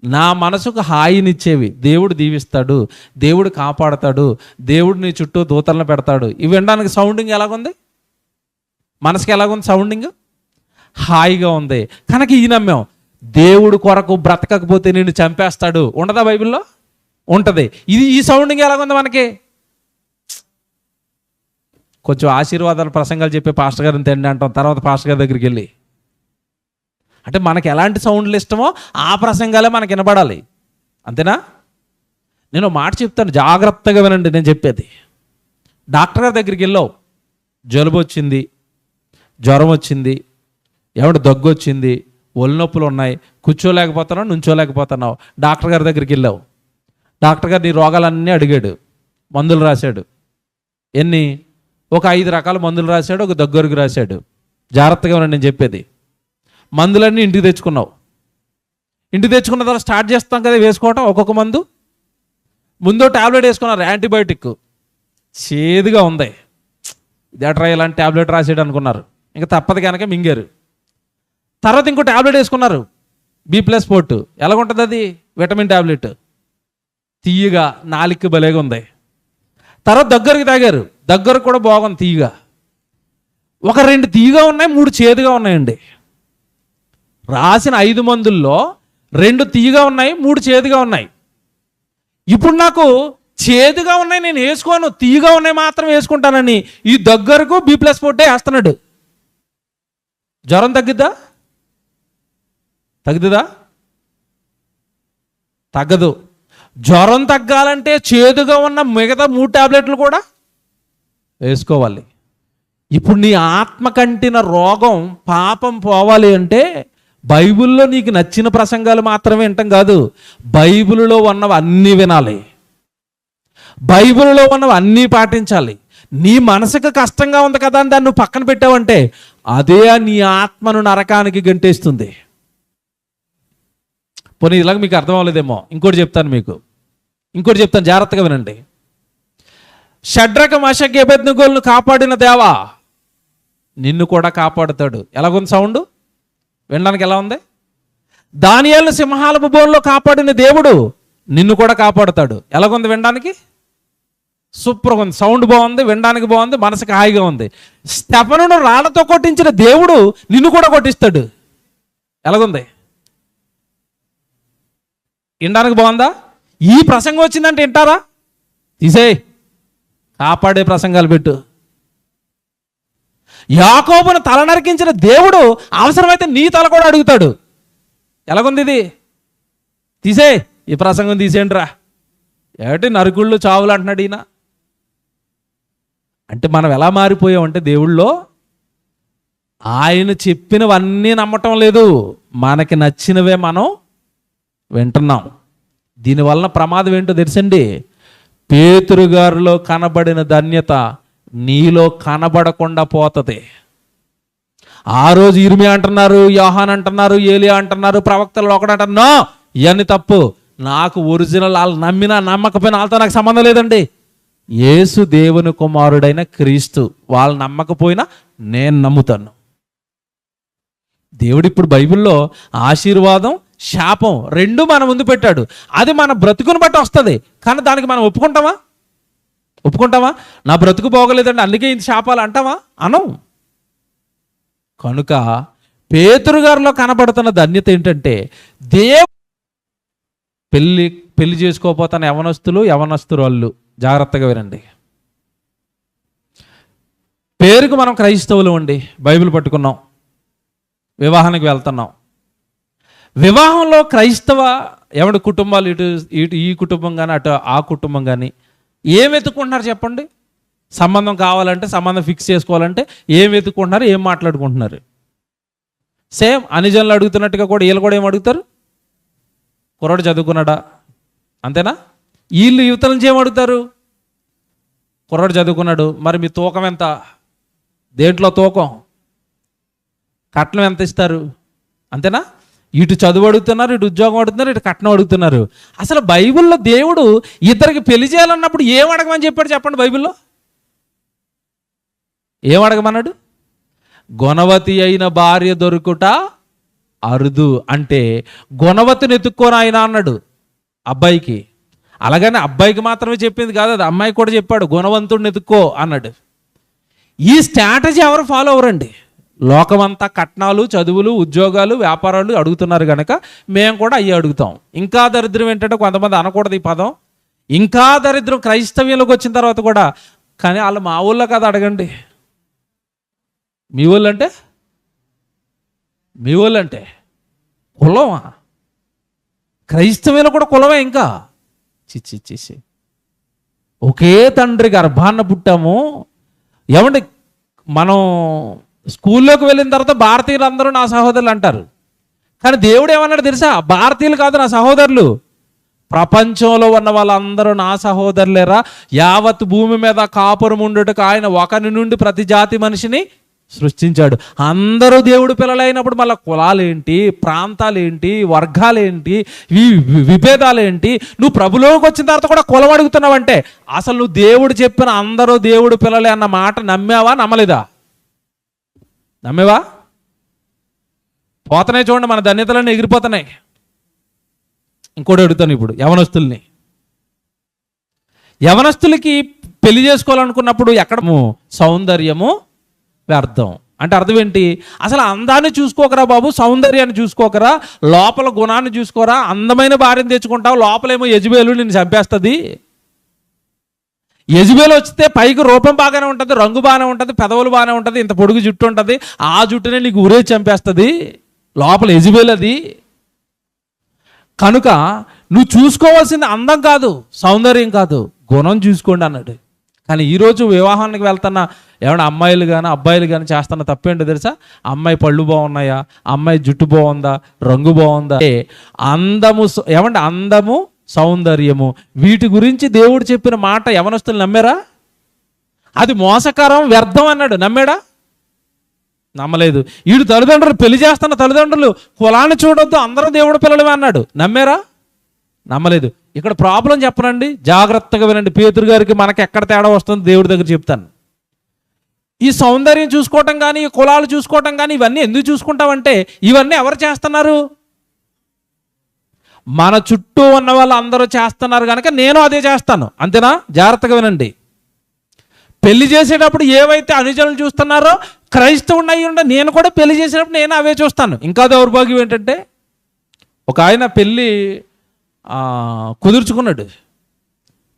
నా మనసుకు హాయినిచ్చేవి. దేవుడు దీవిస్తాడు, దేవుడు కాపాడతాడు, దేవుడు నీ చుట్టూ దూతలను పెడతాడు. ఇవి వినడానికి సౌండింగ్ ఎలాగుంది? మనసుకి ఎలాగుంది సౌండింగ్? హాయిగా ఉంది. కనుక ఈ నమ్మాం. దేవుడు కొరకు బ్రతకకపోతే నిన్ను చంపేస్తాడు ఉండదా బైబిల్లో? ఉంటుంది. ఈ సౌండింగ్ ఎలాగుంది మనకి? కొంచెం ఆశీర్వాదాలు ప్రసంగాలు చెప్పి పాస్టర్ గారిని తిండి అంటాం, తర్వాత పాస్టర్ గారి దగ్గరికి వెళ్ళి అంటే మనకి ఎలాంటి సౌండ్లు ఇష్టమో ఆ ప్రసంగాలే మనకి వినబడాలి. అంతేనా? నేను మాట చెప్తాను, జాగ్రత్తగా వినండి నేను చెప్పేది. డాక్టర్ గారి దగ్గరికి వెళ్ళావు, జలుబు వచ్చింది, జ్వరం వచ్చింది, ఏమంటే దగ్గు వచ్చింది, ఒళ్ళు నొప్పులు ఉన్నాయి, కూర్చోలేకపోతున్నావు, నుంచోలేకపోతున్నావు. డాక్టర్ గారి దగ్గరికి వెళ్ళావు. డాక్టర్ గారు నీ రోగాలన్నీ అడిగాడు, మందులు రాశాడు. ఎన్ని? ఒక 5 రకాల మందులు రాశాడు, ఒక దగ్గరకు రాశాడు. జాగ్రత్తగా ఉన్నాను నేను చెప్పేది. మందులన్నీ ఇంటికి తెచ్చుకున్నావు. ఇంటికి తెచ్చుకున్న తర్వాత స్టార్ట్ చేస్తాం కదా వేసుకోవటం. ఒక్కొక్క మందు ముందో ట్యాబ్లెట్ వేసుకున్నారు, యాంటీబయాటిక్. చేదుగా ఉంది, ఇదేట్రా ఇలాంటి ట్యాబ్లెట్ రాసాడు అనుకున్నారు. ఇంకా తప్పదు కనుక మింగారు. తర్వాత ఇంకో ట్యాబ్లెట్ వేసుకున్నారు, B+4. ఎలాగుంటుంది అది? విటమిన్ ట్యాబ్లెట్, తీయగా, నాలుగుకి భలేగా ఉంది. తర్వాత దగ్గరికి తాగారు, దగ్గరకు కూడా బాగుంది తీయగా. ఒక 2 తీయగా ఉన్నాయి, 3 చేదుగా ఉన్నాయండి. రాసిన 5 మందుల్లో 2 తీయగా ఉన్నాయి, 3 చేదుగా ఉన్నాయి. ఇప్పుడు నాకు చేదుగా ఉన్నాయి నేను వేసుకోను, తీయగా ఉన్నాయి మాత్రం వేసుకుంటానని ఈ దగ్గరకు B+4 వేస్తున్నాడు. జ్వరం తగ్గిద్దా? తగ్గుతుందా? తగ్గదు. జ్వరం తగ్గాలంటే చేదుగా ఉన్న మిగతా 3 ట్యాబ్లెట్లు కూడా వేసుకోవాలి. ఇప్పుడు నీ ఆత్మ కంటిన రోగం, పాపం పోవాలి అంటే బైబిల్లో నీకు నచ్చిన ప్రసంగాలు మాత్రమే వినటం కాదు, బైబిల్లో ఉన్నవి అన్నీ వినాలి, బైబిల్లో ఉన్నవి అన్నీ పాటించాలి. నీ మనసుకు కష్టంగా ఉంది కదా అని దాన్ని నువ్వు పక్కన పెట్టావంటే అదే నీ ఆత్మను నరకానికి గంటేస్తుంది. పోనీ ఇలాగ మీకు అర్థం అవ్వలేదేమో, ఇంకోటి చెప్తాను జాగ్రత్తగా వినండి. షడ్రక మెషక్ అబేద్నెగోలను కాపాడిన దేవా నిన్ను కూడా కాపాడుతాడు. ఎలాగుంది సౌండ్? వినడానికి ఎలా ఉంది? దానియేలును సింహాల బోన్లో కాపాడిన దేవుడు నిన్ను కూడా కాపాడుతాడు. ఎలాగుంది వినడానికి? సూపర్గా ఉంది, సౌండ్ బాగుంది, వినడానికి బాగుంది, మనసుకు హాయిగా ఉంది. స్తెఫనును రాళ్లతో కొట్టించిన దేవుడు నిన్ను కూడా కొట్టిస్తాడు. ఎలాగుంది? వినడానికి బాగుందా? ఈ ప్రసంగం వచ్చిందంటే వింటారా? తీసేయ్, కాపాడే ప్రసంగాలు పెట్టు. యాకోబును తల నరికించిన దేవుడు అవసరమైతే నీ తల కూడా అడుగుతాడు. ఎలాగుంది ఇది? తీసేయ్, ఈ ప్రసంగం తీసేయండిరా. ఏమిటి నరుకుళ్ళు చావులు అంటున్నాడు ఈయన. అంటే మనం ఎలా మారిపోయామంటే దేవుళ్ళో ఆయన చెప్పినవన్నీ నమ్మటం లేదు, మనకి నచ్చినవే మనం వింటున్నాం. దీనివలన ప్రమాదం ఏంటో తెలుసండి? పేతురు గారిలో కనబడిన ధన్యత నీలో కనబడకుండా పోతుంది. ఆ రోజు ఇర్మియా అంటున్నారు, యోహాన్ అంటున్నారు, ఏలియా అంటున్నారు, ప్రవక్తలు ఒకడంటున్నా, ఇవన్నీ తప్పు. నాకు ఒరిజినల్ వాళ్ళు నమ్మినా నమ్మకపోయినా వాళ్ళతో నాకు సంబంధం లేదండి. యేసు దేవుని కుమారుడైన క్రీస్తు, వాళ్ళు నమ్మకపోయినా నేను నమ్ముతాను. దేవుడు ఇప్పుడు బైబిల్లో ఆశీర్వాదం, శాపం 2 మన ముందు పెట్టాడు. అది మన బ్రతుకుని బట్టి వస్తుంది, కానీ దానికి మనం ఒప్పుకుంటామా? నా బ్రతుకు బాగోలేదండి అందుకే ఇంత శాపాలు అంటావా? అనం. కనుక పేతురు గారిలో కనబడుతున్న ధన్యత ఏంటంటే పెళ్లి చేసుకోపోతాను యవనస్తురాళ్ళు జాగ్రత్తగా వినండి. పేరుకు మనం క్రైస్తవులు అండి, బైబిల్ పట్టుకున్నాం, వివాహానికి వెళ్తున్నాం. వివాహంలో క్రైస్తవ ఎవడి కుటుంబాలు ఇటు ఈ కుటుంబం కానీ అటు ఆ కుటుంబం కానీ ఏం వెతుక్కుంటున్నారు చెప్పండి? సంబంధం కావాలంటే, సంబంధం ఫిక్స్ చేసుకోవాలంటే ఏం వెతుక్కుంటున్నారు, ఏం మాట్లాడుకుంటున్నారు? సేమ్ అనిజన్లు అడుగుతున్నట్టుగా కూడా వీళ్ళు కూడా ఏం అడుగుతారు? కుర్రాడు చదువుకున్నాడా? అంతేనా? వీళ్ళు యువతల నుంచి ఏం అడుగుతారు? కుర్రాడు చదువుకున్నాడు, మరి మీ తూకం ఎంత? దేంట్లో తూకం? కట్నం ఎంత ఇస్తారు? అంతేనా? ఇటు చదువు అడుగుతున్నారు, ఇటు ఉద్యోగం అడుగుతున్నారు, ఇటు కట్నం అడుగుతున్నారు. అసలు బైబిల్లో దేవుడు ఇద్దరికి పెళ్లి చేయాలన్నప్పుడు ఏం అడగమని చెప్పాడు చెప్పండి? బైబిల్లో ఏం అడగమన్నాడు? గుణవతి అయిన భార్య దొరుకుట అరుదు అంటే గుణవతిని ఎత్తుక్కోని ఆయన అన్నాడు అబ్బాయికి. అలాగని అబ్బాయికి మాత్రమే చెప్పింది కాదు, అది అమ్మాయికి కూడా చెప్పాడు, గుణవంతుడిని ఎత్తుక్కో అన్నాడు. ఈ స్ట్రాటజీ ఎవరు ఫాలో అవరండి? లోకమంతా కట్నాలు, చదువులు, ఉద్యోగాలు, వ్యాపారాలు అడుగుతున్నారు కనుక మేము కూడా అయ్యి అడుగుతాం. ఇంకా దరిద్రం ఏంటంటే కొంతమంది అనకూడదు ఈ పదం, ఇంకా దరిద్రం క్రైస్తవ్యంలోకి వచ్చిన తర్వాత కూడా, కానీ వాళ్ళు మా ఊళ్ళో కదా అడగండి. మీ ఊళ్ళంటే కులమా? క్రైస్తవులు కూడా కులమే ఇంకా. చిచ్చి ఒకే తండ్రి గర్భాన్న పుట్టాము. ఏమంటే మనం స్కూల్లోకి వెళ్ళిన తర్వాత భారతీయులు అందరూ నా సహోదరులు అంటారు. కానీ దేవుడు ఏమన్నాడు తెలుసా? భారతీయులు కాదు నా సహోదరులు, ప్రపంచంలో ఉన్న వాళ్ళందరూ నా సహోదరులేరా. యావత్ భూమి మీద కాపురం ఉండుటకు ఆయన ఒకరి నుండి ప్రతి జాతి మనిషిని సృష్టించాడు. అందరూ దేవుడు పిల్లలైనప్పుడు మళ్ళీ కులాలేంటి, ప్రాంతాలేంటి, వర్గాలేంటి, విభేదాలేంటి? నువ్వు ప్రభులోకి వచ్చిన తర్వాత కూడా కులం అడుగుతున్నావంటే అసలు నువ్వు దేవుడు చెప్పిన అందరూ దేవుడు పిల్లలే అన్న మాట నమ్మావా, నమ్మలేదా? నమ్మేవా? పోతున్నాయి చూడండి, మన ధన్యతలన్నీ ఎగిరిపోతున్నాయి. ఇంకోటి అడుగుతాను ఇప్పుడు, యవనస్తులకి పెళ్లి చేసుకోవాలనుకున్నప్పుడు ఎక్కడ సౌందర్యము వ్యర్థం అంటే అర్థం ఏంటి? అసలు అందాన్ని చూసుకోకరా బాబు, సౌందర్యాన్ని చూసుకోకరా, లోపల గుణాన్ని చూసుకోరా. అందమైన భార్యను తెచ్చుకుంటావు, లోపలేమో యజబేలు నిన్ను చంపేస్తుంది. యజబేలు వస్తే పైకి రూపం బాగానే ఉంటుంది, రంగు బాగానే ఉంటుంది, పెదవులు బాగానే ఉంటుంది, ఇంత పొడుగు జుట్టు ఉంటుంది, ఆ జుట్టునే నీకు ఊరే చంపేస్తుంది. లోపల యజబేలు అది. కనుక నువ్వు చూసుకోవాల్సింది అందం కాదు, సౌందర్యం కాదు, గుణం చూసుకోండి అన్నాడు. కానీ ఈరోజు వివాహానికి వెళ్తున్న ఏమన్నా అమ్మాయిలు కానీ అబ్బాయిలు కానీ చేస్తున్న తప్పేంటో తెలుసా? అమ్మాయి పళ్ళు బాగున్నాయా, అమ్మాయి జుట్టు బాగుందా, రంగు బాగుందా, అందము సౌందర్యము వీటి గురించి దేవుడు చెప్పిన మాట యవనస్తులు నమ్మారా? అది మోసకరం, వ్యర్థం అన్నాడు. నమ్మాడా? నమ్మలేదు. వీడు తల్లిదండ్రులు పెళ్లి చేస్తున్న తల్లిదండ్రులు కులాన్ని చూడొద్దు, అందరూ దేవుడు పిల్లలమే అన్నాడు. నమ్మారా? నమ్మలేదు. ఇక్కడ ప్రాబ్లం చెప్పనండి, జాగ్రత్తగా వినండి. పేతురు గారికి మనకి ఎక్కడ తేడా వస్తుంది దేవుడి దగ్గర చెప్తాను. ఈ సౌందర్యం చూసుకోవటం కానీ, ఈ కులాలు చూసుకోవటం కానీ, ఇవన్నీ ఎందుకు చూసుకుంటామంటే ఇవన్నీ ఎవరు చేస్తున్నారు? మన చుట్టూ ఉన్న వాళ్ళు అందరూ చేస్తున్నారు కనుక నేను అదే చేస్తాను, అంతేనా? జాగ్రత్తగా వినండి. పెళ్లి చేసేటప్పుడు ఏవైతే అనుచరులు చూస్తున్నారో క్రైస్తవుడు అయ్యి ఉండే నేను కూడా పెళ్లి చేసేటప్పుడు నేను అవే చూస్తాను. ఇంకా దౌర్భాగ్యం ఏంటంటే ఒక ఆయన పెళ్ళి కుదుర్చుకున్నాడు.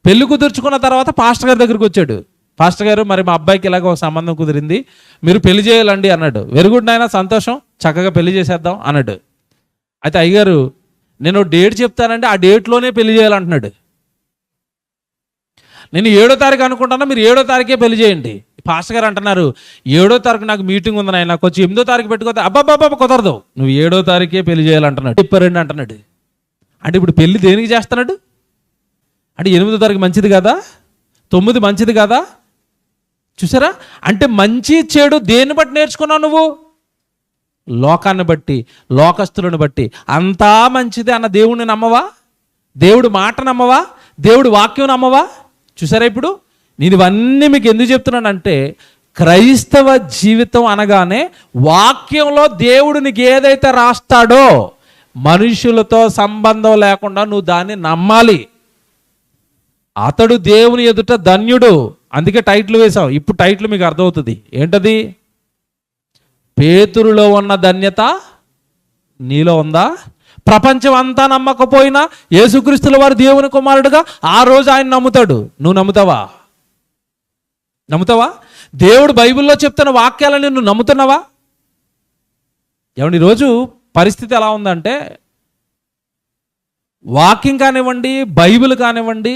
పెళ్లి కుదుర్చుకున్న తర్వాత పాస్టర్ గారి దగ్గరికి వచ్చాడు. పాస్టర్ గారు, మరి మా అబ్బాయికి ఇలాగ ఒక సంబంధం కుదిరింది, మీరు పెళ్లి చేయాలండి అన్నాడు. వెరీ గుడ్ నాయన, సంతోషం, చక్కగా పెళ్లి చేసేద్దాం అన్నాడు. అయితే అయ్యగారు, నేను డేట్ చెప్తానండి, ఆ డేట్లోనే పెళ్లి చేయాలంటున్నాడు. నేను 7వ తారీఖు అనుకుంటున్నా, మీరు 7వ తారీఖే పెళ్లి చేయండి. పాస్టర్ గారు అంటున్నారు, 7వ తారీఖు నాకు మీటింగ్ ఉంది నాయన, కొంచెం 8వ తారీఖు పెట్టుకోతే. అబ్బాబ్బా కుదరదు, నువ్వు 7వ తారీఖే పెళ్లి చేయాలంటున్నాడు. చెప్పారండి అంటున్నాడు. అంటే ఇప్పుడు పెళ్లి దేనికి చేస్తున్నాడు? అంటే 8వ తారీఖు మంచిది కదా, 9 మంచిది కదా? చూసారా? అంటే మంచి చెడు దేన్ని బట్టి నేర్చుకున్నావు నువ్వు? లోకాన్ని బట్టి, లోకస్తులను బట్టి. అంతా మంచిది అన్న దేవుడిని నమ్మవా? దేవుడు మాట నమ్మవా? దేవుడు వాక్యం నమ్మవా? చూసారా? ఇప్పుడు నేను ఇవన్నీ మీకు ఎందుకు చెప్తున్నానంటే, క్రైస్తవ జీవితం అనగానే వాక్యంలో దేవుడు నీకు ఏదైతే రాస్తాడో మనుషులతో సంబంధం లేకుండా నువ్వు దాన్ని నమ్మాలి. అతడు దేవుని ఎదుట ధన్యుడు. అందుకే టైటిల్ వేశాం. ఇప్పుడు టైటిల్ మీకు అర్థమవుతుంది ఏంటది? పేతురులో ఉన్న ధన్యత నీలో ఉందా? ప్రపంచం అంతా నమ్మకపోయినా యేసుక్రీస్తుల వారు దేవుని కుమారుడుగా ఆ రోజు ఆయన నమ్ముతాడు. నువ్వు నమ్ముతావా? నమ్ముతావా? దేవుడు బైబిల్లో చెప్తున్న వాక్యాలని నువ్వు నమ్ముతున్నావా? ఏమండి, ఈరోజు పరిస్థితి ఎలా ఉందంటే, వాక్యం కానివ్వండి, బైబిల్ కానివ్వండి,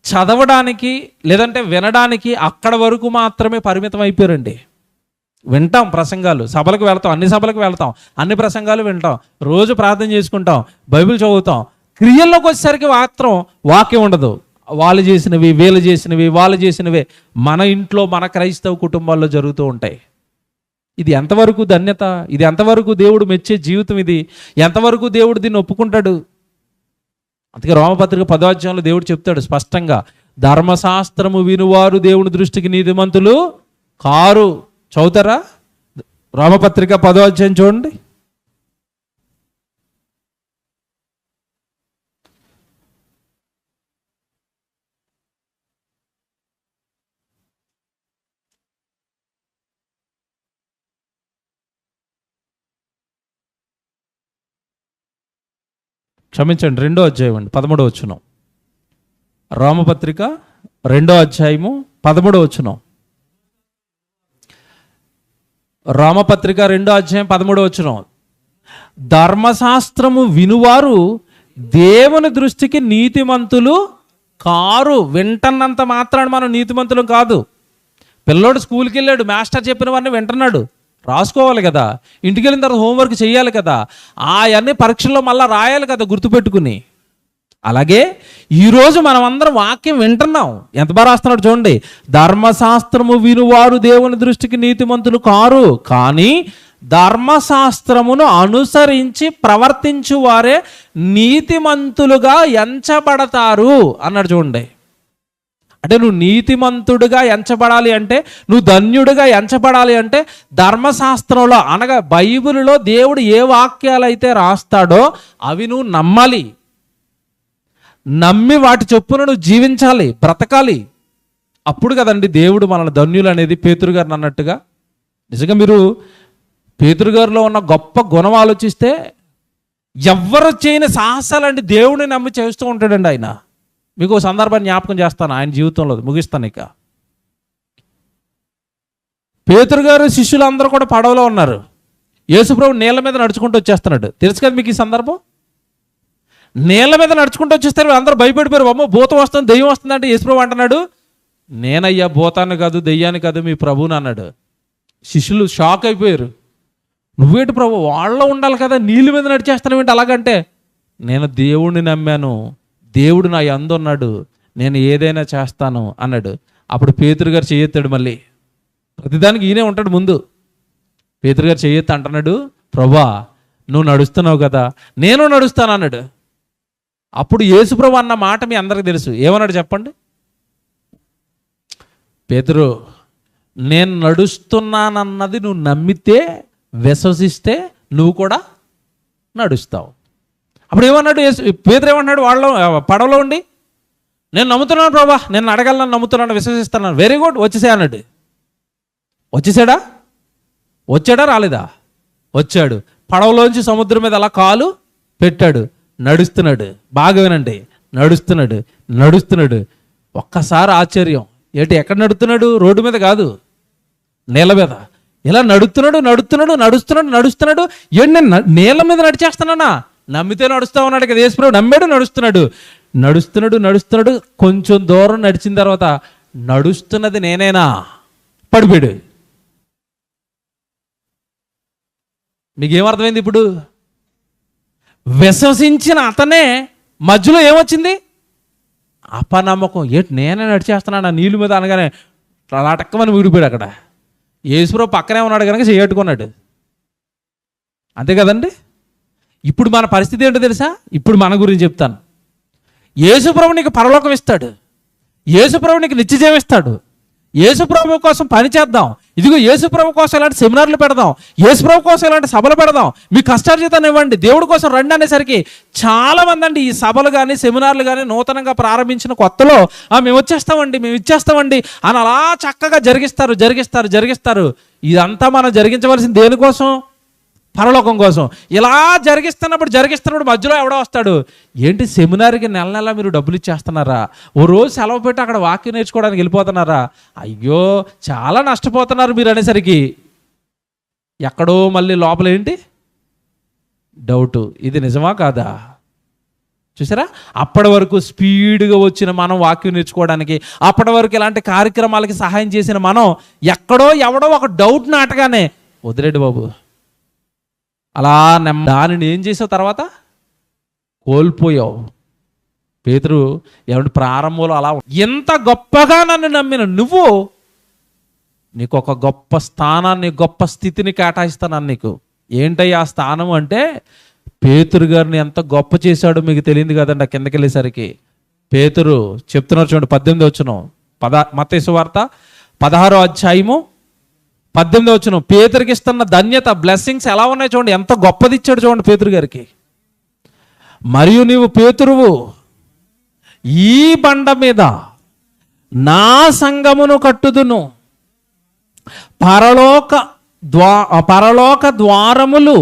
చదవడానికి లేదంటే వినడానికి అక్కడ వరకు మాత్రమే పరిమితం అయిపోయారండి. వింటాం ప్రసంగాలు, సభలకు వెళ్తాం, అన్ని సభలకు వెళ్తాం, అన్ని ప్రసంగాలు వింటాం, రోజు ప్రార్థన చేసుకుంటాం, బైబిల్ చదువుతాం. క్రియల్లోకి వచ్చేసరికి మాత్రం వాక్యం ఉండదు. వాళ్ళు చేసినవి, వీళ్ళు చేసినవి, వాళ్ళు చేసినవే మన ఇంట్లో, మన క్రైస్తవ కుటుంబాల్లో జరుగుతూ ఉంటాయి. ఇది ఎంతవరకు ధన్యత? ఇది ఎంతవరకు దేవుడు మెచ్చే జీవితం? ఇది ఎంతవరకు దేవుడు దీన్ని ఒప్పుకుంటాడు? అందుకే రోమపత్రిక 10వ అధ్యాయంలో దేవుడు చెప్తాడు స్పష్టంగా, ధర్మశాస్త్రము వినువారు దేవుని దృష్టికి నీతిమంతులు కారు. చదువుతారా? రోమపత్రిక 10వ అధ్యాయం చూడండి. క్షమించండి, 2వ అధ్యాయం అండి, 13వ వచనం. రోమపత్రిక 2వ అధ్యాయము 13వ వచనం. రోమపత్రిక 2వ అధ్యాయం 13వ వచనం. ధర్మశాస్త్రము వినువారు దేవుని దృష్టికి నీతిమంతులు కారు. వింటన్నంత మాత్రాన మనం నీతిమంతులు కాదు. పిల్లోడు స్కూల్కి వెళ్ళాడు, మాస్టర్ చెప్పిన వాడిని వింటున్నాడు, రాసుకోవాలి కదా, ఇంటికి వెళ్ళిన తర్వాత హోంవర్క్ చేయాలి కదా, అవన్నీ పరీక్షల్లో మళ్ళీ రాయాలి కదా గుర్తుపెట్టుకుని. అలాగే ఈరోజు మనం అందరం వాక్యం వింటున్నాం. ఎంత బాగా రాస్తున్నాడు చూడండి. ధర్మశాస్త్రము వినువారు దేవుని దృష్టికి నీతిమంతులు కారు, కానీ ధర్మశాస్త్రమును అనుసరించి ప్రవర్తించు వారే నీతిమంతులుగా ఎంచబడతారు అన్నాడు చూడండి. అంటే నువ్వు నీతిమంతుడిగా ఎంచబడాలి అంటే, నువ్వు ధన్యుడిగా ఎంచబడాలి అంటే ధర్మశాస్త్రంలో అనగా బైబిల్లో దేవుడు ఏ వాక్యాలు అయితే రాస్తాడో అవి నువ్వు నమ్మాలి. నమ్మి వాటి చొప్పున నువ్వు జీవించాలి, బ్రతకాలి. అప్పుడు కదండి దేవుడు మనల్ని ధన్యులు అనేది. పేతురు గారిని అన్నట్టుగా నిజంగా మీరు పేతురు గారిలో ఉన్న గొప్ప గుణం ఆలోచిస్తే ఎవ్వరు చేయని సాహసాలండి దేవుడిని నమ్మి చేస్తూ ఉంటాడండి ఆయన. మీకు ఒక సందర్భాన్ని జ్ఞాపకం చేస్తాను ఆయన జీవితంలో, ముగిస్తాను ఇక. పేతురు గారు శిష్యులందరూ కూడా పడవలో ఉన్నారు. యేసుప్రభు నీళ్ళ మీద నడుచుకుంటూ వచ్చేస్తున్నాడు. తెలుసు కదా మీకు ఈ సందర్భం. నీళ్ళ మీద నడుచుకుంటూ వచ్చేస్తారు. అందరూ భయపడిపోయారు. అమ్మో భూతం వస్తుంది, దెయ్యం వస్తుంది అంటే యేసుప్రభు అంటున్నాడు, నేనయ్యా భూతాన్ని కాదు, దెయ్యాన్ని కాదు, మీ ప్రభువుని అన్నాడు. శిష్యులు షాక్ అయిపోయారు. నువ్వేంటి ప్రభు, వాళ్ళ ఉండాలి కదా, నీళ్ళ మీద నడిచేస్తాను ఏంటి అలాగంటే, నేను దేవుడిని నమ్మాను, దేవుడు నా యందు ఉన్నాడు, నేను ఏదైనా చేస్తాను అన్నాడు. అప్పుడు పేతురు గారు చేయెత్తాడు. మళ్ళీ ప్రతిదానికి ఈయనే ఉంటాడు ముందు. పేతురు గారు చేయెత్తి అంటున్నాడు, ప్రభా నువ్వు నడుస్తున్నావు కదా, నేను నడుస్తాను అన్నాడు. అప్పుడు యేసుప్రభు అన్న మాట మీ అందరికీ తెలుసు. ఏమన్నాడు చెప్పండి. పేతురు, నేను నడుస్తున్నానన్నది నువ్వు నమ్మితే, విశ్వసిస్తే నువ్వు కూడా నడుస్తావు. అప్పుడు ఏమన్నాడు పేతురు, ఏమన్నాడు వాళ్ళలో పడవలో ఉండి, నేను నమ్ముతున్నాను ప్రభా, నేను అడగలను, నమ్ముతున్నాను, విశ్వసిస్తున్నాను. వెరీ గుడ్, వచ్చేసే అన్నాడు. వచ్చేసాడా? వచ్చాడా రాలేదా? వచ్చాడు. పడవలోంచి సముద్రం మీద అలా కాలు పెట్టాడు, నడుస్తున్నాడు. బాగా వినండి, నడుస్తున్నాడు నడుస్తున్నాడు. ఒక్కసారి ఆశ్చర్యం. ఏంటి ఎక్కడ నడుస్తున్నాడు? రోడ్డు మీద కాదు, నీళ్ళ మీద. ఇలా నడుస్తున్నాడు నడుస్తున్నాడు నడుస్తున్నాడు నడుస్తున్నాడు. ఏంటి నేను నీళ్ళ మీద నడిచేస్తున్నానా? నమ్మితే నడుస్తా ఉన్నాడు కదా యేసుప్రభు. నమ్మాడు, నడుస్తున్నాడు నడుస్తున్నాడు నడుస్తున్నాడు. కొంచెం దూరం నడిచిన తర్వాత నడుస్తున్నది నేనేనా? పడిపోయాడు. మీకేమర్థమైంది ఇప్పుడు? విశ్వసించిన అతనే మధ్యలో ఏమొచ్చింది? అపనమ్మకం. ఏంటి నేనే నడిచేస్తున్నాను నీళ్ళు మీద అనగానే లాటక్కమని విడిపోయాడు. అక్కడ యేసుప్రభు పక్కనే ఉన్నాడు కనుక చేయట్టుకున్నాడు. అంతే కదండి. ఇప్పుడు మన పరిస్థితి ఏంటో తెలుసా? ఇప్పుడు మన గురించి చెప్తాను. యేసుప్రభు నీకు పరలోకం ఇస్తాడు, యేసుప్రభు నీకు నిత్యజీవం ఇస్తాడు. యేసుప్రభు కోసం పని చేద్దాం. ఇదిగో యేసుప్రభు కోసం ఇలాంటి సెమినార్లు పెడదాం, యేసుప్రభు కోసం ఇలాంటి సభలు పెడదాం, మీ కష్టార్జితాన్ని ఇవ్వండి, దేవుడి కోసం రండి అనేసరికి చాలా మంది అండి ఈ సభలు కానీ సెమినార్లు కానీ నూతనంగా ప్రారంభించిన కొత్తలో మేము వచ్చేస్తామండి, మేము ఇచ్చేస్తామండి అని అలా చక్కగా జరిగిస్తారు జరిగిస్తారు జరిగిస్తారు. ఇదంతా మనం జరిగించవలసింది దేనికోసం? పరలోకం కోసం. ఇలా జరిగిస్తున్నప్పుడు మధ్యలో ఎవడో వస్తాడు. ఏంటి సెమినార్కి నెల నెల మీరు డబ్బులు ఇచ్చేస్తున్నారా? ఓ రోజు సెలవు పెట్టి అక్కడ వాక్యం నేర్చుకోవడానికి వెళ్ళిపోతున్నారా? అయ్యో చాలా నష్టపోతున్నారు మీరు అనేసరికి ఎక్కడో మళ్ళీ లోపల ఏంటి డౌటు, ఇది నిజమా కాదా? చూసారా? అప్పటి వరకు స్పీడ్గా వచ్చిన మనం వాక్యం నేర్చుకోవడానికి, అప్పటి వరకు ఇలాంటి కార్యక్రమాలకి సహాయం చేసిన మనం ఎక్కడో ఎవడో ఒక డౌట్ నాటగానే వదిలేడు బాబు. అలా దానిని ఏం చేసావు? తర్వాత కోల్పోయావు. పేతురు ఏమంటే ప్రారంభంలో అలా ఎంత గొప్పగా నన్ను నమ్మిన నువ్వు, నీకు ఒక గొప్ప స్థానాన్ని, గొప్ప స్థితిని కేటాయిస్తాను నీకు. ఏంటయ్యా ఆ స్థానం అంటే, పేతురు గారిని ఎంత గొప్ప చేశాడో మీకు తెలియదు కదండి. కిందకి వెళ్ళేసరికి పేతురు చెప్తున్నారు చూడండి, 18 వచనం, మత్తయి సువార్త 16వ అధ్యాయము 18వ వచనం. పేతురుకి ఇస్తున్న ధన్యత, బ్లెస్సింగ్స్ ఎలా ఉన్నాయి చూడండి, ఎంత గొప్పది ఇచ్చాడు చూడండి పేతురు గారికి. మరియు నీవు పేతురువు, ఈ బండ మీద నా సంఘమును కట్టుదును, పరలోక ద్వారములు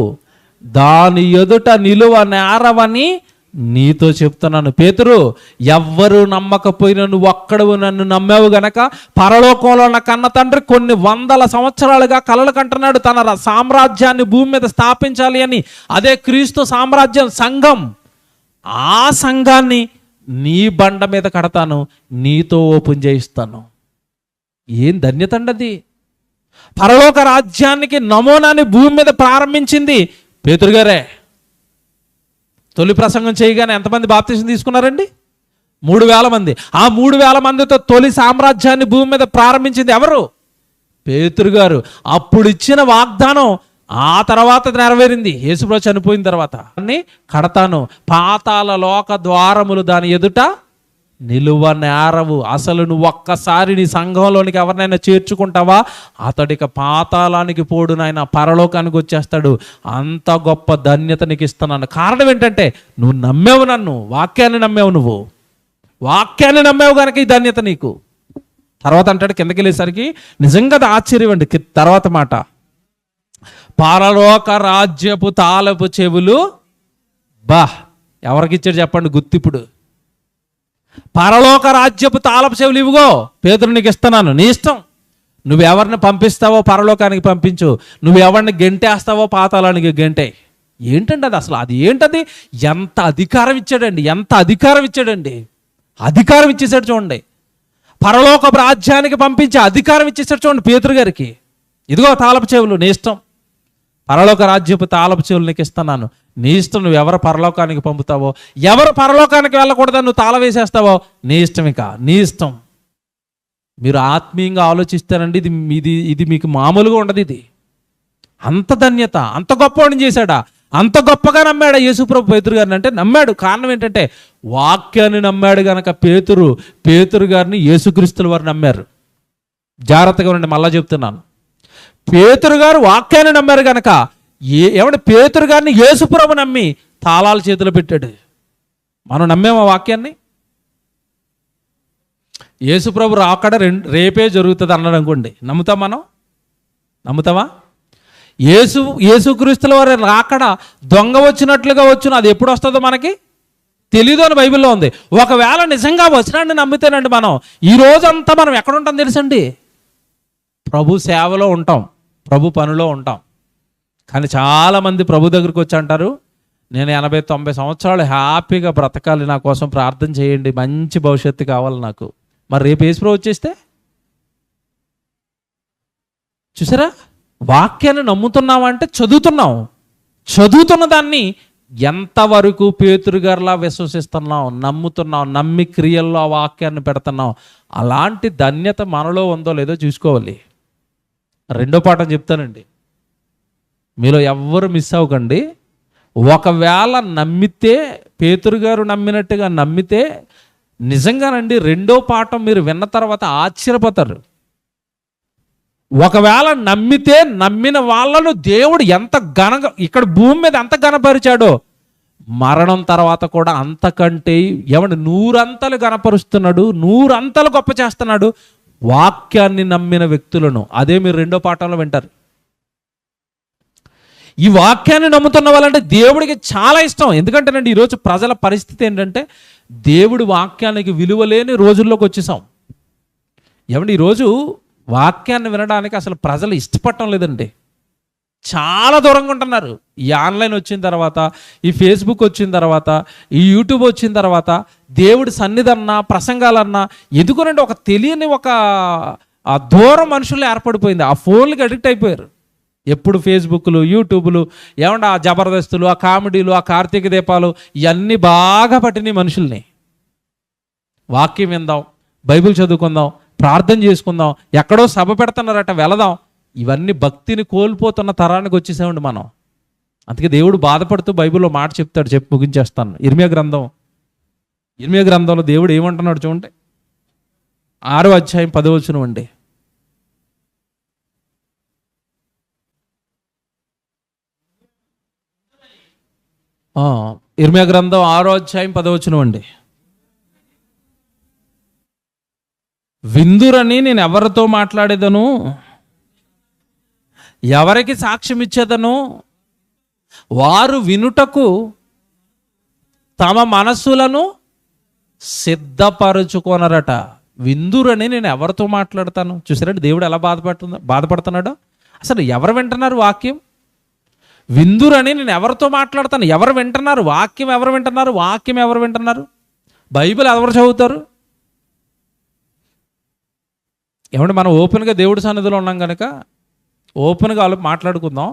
దాని ఎదుట నిలువ నేరవని నీతో చెప్తున్నాను పేతురు, ఎవ్వరు నమ్మకపోయినా నువ్వు ఒక్కడవు నన్ను నమ్మావు గనక పరలోకంలో ఉన్న కన్న తండ్రి కొన్ని వందల సంవత్సరాలుగా కలలు కంటున్నాడు తన సామ్రాజ్యాన్ని భూమి మీద స్థాపించాలి అని. అదే క్రీస్తు సామ్రాజ్యం, సంఘం. ఆ సంఘాన్ని నీ బండ మీద కడతాను, నీతో ఓపెన్ చేయిస్తాను. ఏం ధన్యత అండి అది! పరలోక రాజ్యానికి నమూనాని భూమి మీద ప్రారంభించింది పేతురు గారే. తొలి ప్రసంగం చేయగానే ఎంతమంది బాప్తిసం తీసుకున్నారండి? 3,000 మంది. ఆ 3,000 మందితో తొలి సామ్రాజ్యాన్ని భూమి మీద ప్రారంభించింది ఎవరు? పేతురు గారు. అప్పుడు ఇచ్చిన వాగ్దానం ఆ తర్వాత నెరవేరింది యేసుప్రభు చనిపోయిన తర్వాత. అన్ని కడతాను, పాతాళ లోక ద్వారములు దాని ఎదుట నిలువ నేరవు. అసలు నువ్వు ఒక్కసారి నీ సంఘంలోనికి ఎవరినైనా చేర్చుకుంటావా, అతడికి పాతాళానికి పోడు నాయన, పరలోకానికి వచ్చేస్తాడు. అంత గొప్ప ధన్యత నీకు ఇస్తున్నాను. కారణం ఏంటంటే నువ్వు నమ్మావు, నన్ను వాక్యాన్ని నమ్మావు. నువ్వు వాక్యాన్ని నమ్మావు కనుక ఈ ధన్యత నీకు. తర్వాత అంటాడు కిందకి వెళ్ళేసరికి నిజంగా అది ఆశ్చర్యం అండి. తర్వాత మాట, పరలోక రాజ్యపు తాళపు చెవులు. ఎవరికి ఇచ్చాడు చెప్పండి గుర్తిప్పుడు? పరలోక రాజ్యపు తాళపు చెవులు ఇవిగో పేతురు నీకు ఇస్తున్నాను, నీ ఇష్టం. నువ్వు ఎవరిని పంపిస్తావో పరలోకానికి పంపించు, నువ్వు ఎవరిని గెంటేస్తావో పాతాళానికి గెంటే. ఏంటండి అది అసలు? అది ఏంటది? ఎంత అధికారం ఇచ్చాడండి, ఎంత అధికారం ఇచ్చాడండి! అధికారం ఇచ్చేసాడు చూడండి. పరలోక రాజ్యానికి పంపించే అధికారం ఇచ్చేసాడు చూడండి పేతురు గారికి. ఇదిగో తాళపు చెవులు, నీ ఇష్టం. పరలోక రాజ్యపు తాళపు చెవులు నీకు ఇస్తున్నాను, నీ ఇష్టం. నువ్వు ఎవరు పరలోకానికి పంపుతావో, ఎవరు పరలోకానికి వెళ్ళకూడదని నువ్వు తాళ వేసేస్తావో నీ ఇష్టం, ఇక నీ ఇష్టం. మీరు ఆత్మీయంగా ఆలోచిస్తారండి, ఇది మీకు మామూలుగా ఉండదు. ఇది అంత ధన్యత, అంత గొప్పవాడిని చేశాడా, అంత గొప్పగా నమ్మాడా యేసుప్రభు పేతురు గారిని? అంటే నమ్మాడు. కారణం ఏంటంటే వాక్యాన్ని నమ్మాడు గనక పేతురు గారిని యేసుక్రీస్తుల వారు నమ్మారు. జాగ్రత్తగా ఉండండి, మళ్ళా చెప్తున్నాను. పేతురు గారు వాక్యాన్ని నమ్మారు గనక ఏమంటే పేతురు గారిని యేసుప్రభు నమ్మి తాళాలు చేతిలో పెట్టాడు. మనం నమ్మేమా వాక్యాన్ని? యేసుప్రభు రాకడ రేపే జరుగుతుంది అన్నాడు అనుకోండి, నమ్ముతాం మనం? నమ్ముతావా? యేసుక్రీస్తుల వారి రాకడ దొంగ వచ్చినట్లుగా వచ్చును, అది ఎప్పుడు వస్తుందో మనకి తెలీదు అని బైబిల్లో ఉంది. ఒకవేళ నిజంగా వచ్చినాన్ని నమ్మితేనండి మనం ఈ రోజంతా మనం ఎక్కడ ఉంటాం తెలుసండి? ప్రభు సేవలో ఉంటాం, ప్రభు పనిలో ఉంటాం. కానీ చాలామంది ప్రభు దగ్గరికి వచ్చి అంటారు, నేను 80-90 సంవత్సరాలు హ్యాపీగా బ్రతకాలి, నా కోసం ప్రార్థన చేయండి, మంచి భవిష్యత్తు కావాలి నాకు. మరి రేపు యేసుప్రభు వచ్చేస్తే? చూసారా, వాక్యాన్ని నమ్ముతున్నామంటే చదువుతున్న దాన్ని ఎంతవరకు పేతురు గారిలా విశ్వసిస్తున్నాం, నమ్ముతున్నాం, నమ్మి క్రియల్లో ఆ వాక్యాన్ని పెడుతున్నాం. అలాంటి ధన్యత మనలో ఉందో లేదో చూసుకోవాలి. రెండో పాఠం చెప్తానండి, మీలో ఎవ్వరు మిస్ అవ్వకండి. ఒకవేళ నమ్మితే, పేతురు గారు నమ్మినట్టుగా నమ్మితే నిజంగానండి రెండో పాఠం మీరు విన్న తర్వాత ఆశ్చర్యపోతారు. ఒకవేళ నమ్మితే నమ్మిన వాళ్ళను దేవుడు ఎంత ఘనంగా ఇక్కడ భూమి మీద ఎంత ఘనపరిచాడో మరణం తర్వాత కూడా అంతకంటే ఏమంటే 100 అంతలు ఘనపరుస్తున్నాడు, 100 అంతలు గొప్ప చేస్తున్నాడు వాక్యాన్ని నమ్మిన వ్యక్తులను. అదే మీరు రెండో పాఠంలో వింటారు. ఈ వాక్యాన్ని నమ్ముతున్న వాళ్ళంటే దేవుడికి చాలా ఇష్టం. ఎందుకంటేనండి ఈరోజు ప్రజల పరిస్థితి ఏంటంటే దేవుడి వాక్యానికి విలువ లేని రోజుల్లోకి వచ్చేసాం. ఏమంటే ఈరోజు వాక్యాన్ని వినడానికి అసలు ప్రజలు ఇష్టపడటం లేదండి, చాలా దూరంగా ఉంటున్నారు. ఈ ఆన్లైన్ వచ్చిన తర్వాత, ఈ ఫేస్బుక్ వచ్చిన తర్వాత, ఈ యూట్యూబ్ వచ్చిన తర్వాత దేవుడి సన్నిధన్నా ప్రసంగాలన్నా ఎందుకునంటే ఒక తెలియని ఆ దూరం మనుషులు ఏర్పడిపోయింది. ఆ ఫోన్లకి అడిక్ట్ అయిపోయారు. ఎప్పుడు ఫేస్బుక్లు, యూట్యూబ్లు, ఏమంటే ఆ జబర్దస్తులు, ఆ కామెడీలు, ఆ కార్తీక దీపాలు ఇవన్నీ బాగా పట్టినాయి మనుషుల్ని. వాక్యం విందాం, బైబిల్ చదువుకుందాం, ప్రార్థన చేసుకుందాం, ఎక్కడో సభ పెడుతున్నారట వెళదాం, ఇవన్నీ భక్తిని కోల్పోతున్న తరానికి వచ్చేసామండి మనం. అందుకే దేవుడు బాధపడుతూ బైబిల్లో మాట చెప్తాడు, చెప్పి ముగించేస్తాను. ఇర్మియా గ్రంథంలో దేవుడు ఏమంటున్నాడు చూడండి, 6వ అధ్యాయం 10వ వచనం అండి. ఇర్మియా గ్రంథం 6వ అధ్యాయం 10వ వచనం అండి. విందురని నేను ఎవరితో మాట్లాడేదను, ఎవరికి సాక్ష్యం ఇచ్చేదను, వారు వినుటకు తమ మనస్సులను సిద్ధపరచుకోనరట. విందురని నేను ఎవరితో మాట్లాడతాను? చూసారండి దేవుడు ఎలా బాధపడుతున్నాడో. అసలు ఎవరు వింటున్నారు వాక్యం? విందురని నేను ఎవరితో మాట్లాడతాను? ఎవరు వింటున్నారు వాక్యం? ఎవరు వింటున్నారు వాక్యం? ఎవరు వింటున్నారు? బైబిల్ ఎవరు చదువుతారు? ఏమంటే మనం ఓపెన్గా దేవుడి సన్నిధిలో ఉన్నాం కనుక ఓపెన్గా మాట్లాడుకుందాం.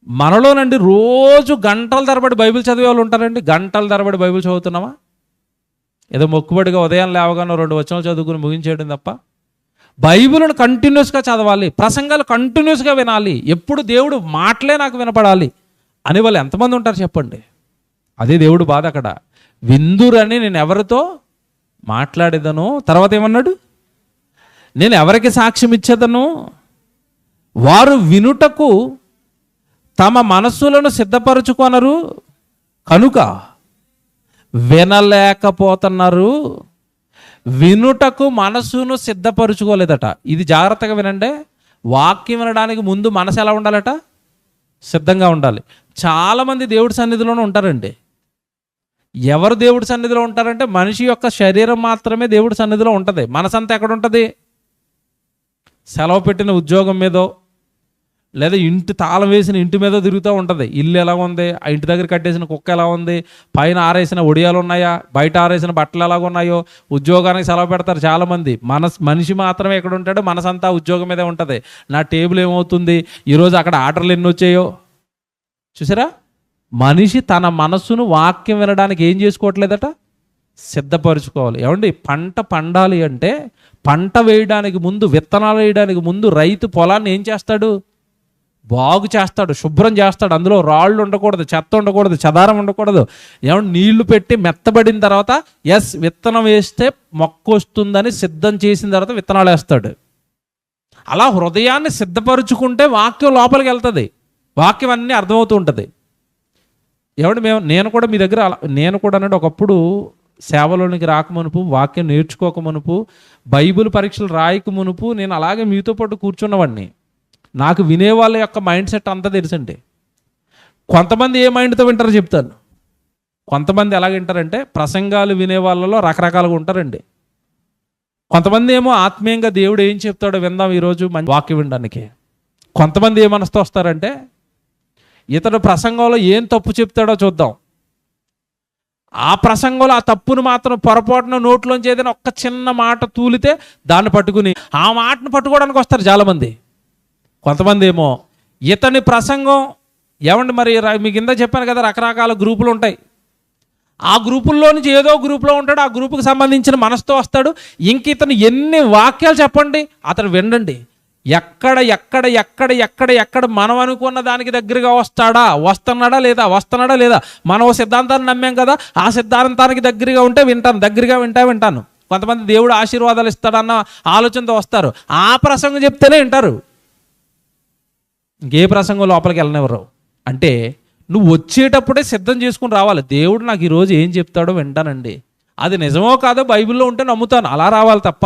మనలోనండి రోజు గంటల తరబడి బైబిల్ చదివే వాళ్ళు ఉంటారండి. గంటల తరబడి బైబిల్ చదువుతున్నామా? ఏదో మొక్కుబడిగా ఉదయం లేవగానో 2 వచనాలు చదువుకుని ముగించేయడం తప్ప. బైబిల్ను కంటిన్యూస్గా చదవాలి, ప్రసంగాలు కంటిన్యూస్గా వినాలి, ఎప్పుడు దేవుడు మాటలే నాకు వినపడాలి అని వాళ్ళు ఎంతమంది ఉంటారు చెప్పండి? అదే దేవుడు బాధ అక్కడ. విందురని నేను ఎవరితో మాట్లాడేదను, తర్వాత ఏమన్నాడు? నేను ఎవరికి సాక్ష్యం ఇచ్చేదను? వారు వినుటకు తమ మనస్సులను సిద్ధపరచుకొనరు కనుక వినలేకపోతున్నారు. వినుటకు మనస్సును సిద్ధపరచుకోలేదట. ఇది జాగ్రత్తగా వినండి. వాక్యం వినడానికి ముందు మనసు ఎలా ఉండాలట? సిద్ధంగా ఉండాలి. చాలామంది దేవుడి సన్నిధిలోనే ఉంటారండి. ఎవరు దేవుడి సన్నిధిలో ఉంటారంటే మనిషి యొక్క శరీరం మాత్రమే దేవుడి సన్నిధిలో ఉంటుంది. మనసంతా ఎక్కడ ఉంటుంది? సెలవు పెట్టిన ఉద్యోగం మీదో లేదా ఇంటి తాళం వేసిన ఇంటి మీద తిరుగుతూ ఉంటుంది. ఇల్లు ఎలా ఉంది, ఆ ఇంటి దగ్గర కట్టేసిన కుక్క ఎలా ఉంది, పైన ఆరేసిన ఒడియాలు ఉన్నాయా, బయట ఆరేసిన బట్టలు ఎలాగ ఉన్నాయో. ఉద్యోగానికి సెలవు పెడతారు చాలామంది. మనిషి మాత్రమే ఎక్కడ ఉంటాడో మనసంతా ఉద్యోగం మీదే ఉంటుంది. నా టేబుల్ ఏమవుతుంది, ఈరోజు అక్కడ ఆర్డర్లు ఎన్ని వచ్చాయో చూసారా. మనిషి తన మనస్సును వాక్యం వినడానికి ఏం చేసుకోవట్లేదట? సిద్ధపరచుకోవాలి. ఏమండి, పంట పండాలి అంటే పంట వేయడానికి ముందు, విత్తనాలు వేయడానికి ముందు రైతు పొలాన్ని ఏం చేస్తాడు? బాగు చేస్తాడు, శుభ్రం చేస్తాడు. అందులో రాళ్ళు ఉండకూడదు, చెత్త ఉండకూడదు, చెదారం ఉండకూడదు. ఏమంటే నీళ్లు పెట్టి మెత్తబడిన తర్వాత విత్తనం వేస్తే మొక్క వస్తుందని సిద్ధం చేసిన తర్వాత విత్తనాలు వేస్తాడు. అలా హృదయాన్ని సిద్ధపరచుకుంటే వాక్యం లోపలికి వెళ్తుంది, వాక్యం అన్నీ అర్థమవుతూ ఉంటుంది. ఏమంటే నేను కూడా మీ దగ్గర నేను కూడా అంటే ఒకప్పుడు సేవలోనికి రాకమునుపు, వాక్యం నేర్చుకోకమునుపు, బైబిల్ పరీక్షలు రాయకమునుపు నేను అలాగే మీతో పాటు కూర్చున్నవాడిని. నాకు వినేవాళ్ళ యొక్క మైండ్ సెట్ అంతా తెలుసండి. కొంతమంది ఏ మైండ్తో వింటారో చెప్తాను. కొంతమంది ఎలాగ వింటారంటే ప్రసంగాలు వినే వాళ్ళలో రకరకాలుగా ఉంటారండి. కొంతమంది ఏమో ఆత్మీయంగా దేవుడు ఏం చెప్తాడో విందాం ఈరోజు మంచి వాక్యం వినడానికి. కొంతమంది ఏ మనసుతో వస్తారంటే ఇతడు ప్రసంగంలో ఏం తప్పు చెప్తాడో చూద్దాం, ఆ ప్రసంగంలో ఆ తప్పును మాత్రం పొరపాటున నోట్లోంచి ఏదైనా ఒక్క చిన్న మాట తూలితే దాన్ని పట్టుకుని ఆ మాటను పట్టుకోవడానికి వస్తారు చాలామంది. కొంతమంది ఏమో ఇతని ప్రసంగం ఏమండి మరి మీకు కింద చెప్పాను కదా, రకరకాల గ్రూపులు ఉంటాయి. ఆ గ్రూపుల్లో నుంచి ఏదో గ్రూపులో ఉంటాడు, ఆ గ్రూపుకి సంబంధించిన మనసుతో వస్తాడు. ఇంక ఇతను ఎన్ని వాక్యాలు చెప్పండి, అతను వినండి. ఎక్కడ ఎక్కడ ఎక్కడ ఎక్కడ ఎక్కడ మనం అనుకున్న దానికి దగ్గరగా వస్తున్నాడా లేదా. మనం సిద్ధాంతాన్ని నమ్మాం కదా, ఆ సిద్ధాంతానికి దగ్గరగా ఉంటే వింటాను, దగ్గరగా వింటాను. కొంతమంది దేవుడు ఆశీర్వాదాలు ఇస్తాడన్న ఆలోచనతో వస్తారు. ఆ ప్రసంగం చెప్తేనే వింటారు, ఇంకే ప్రసంగం లోపలికి వెళ్ళనివ్వరు. అంటే నువ్వు వచ్చేటప్పుడే సిద్ధం చేసుకుని రావాలి. దేవుడు నాకు ఈరోజు ఏం చెప్తాడో వింటానండి, అది నిజమో కాదో బైబిల్లో ఉంటే నమ్ముతాను, అలా రావాలి తప్ప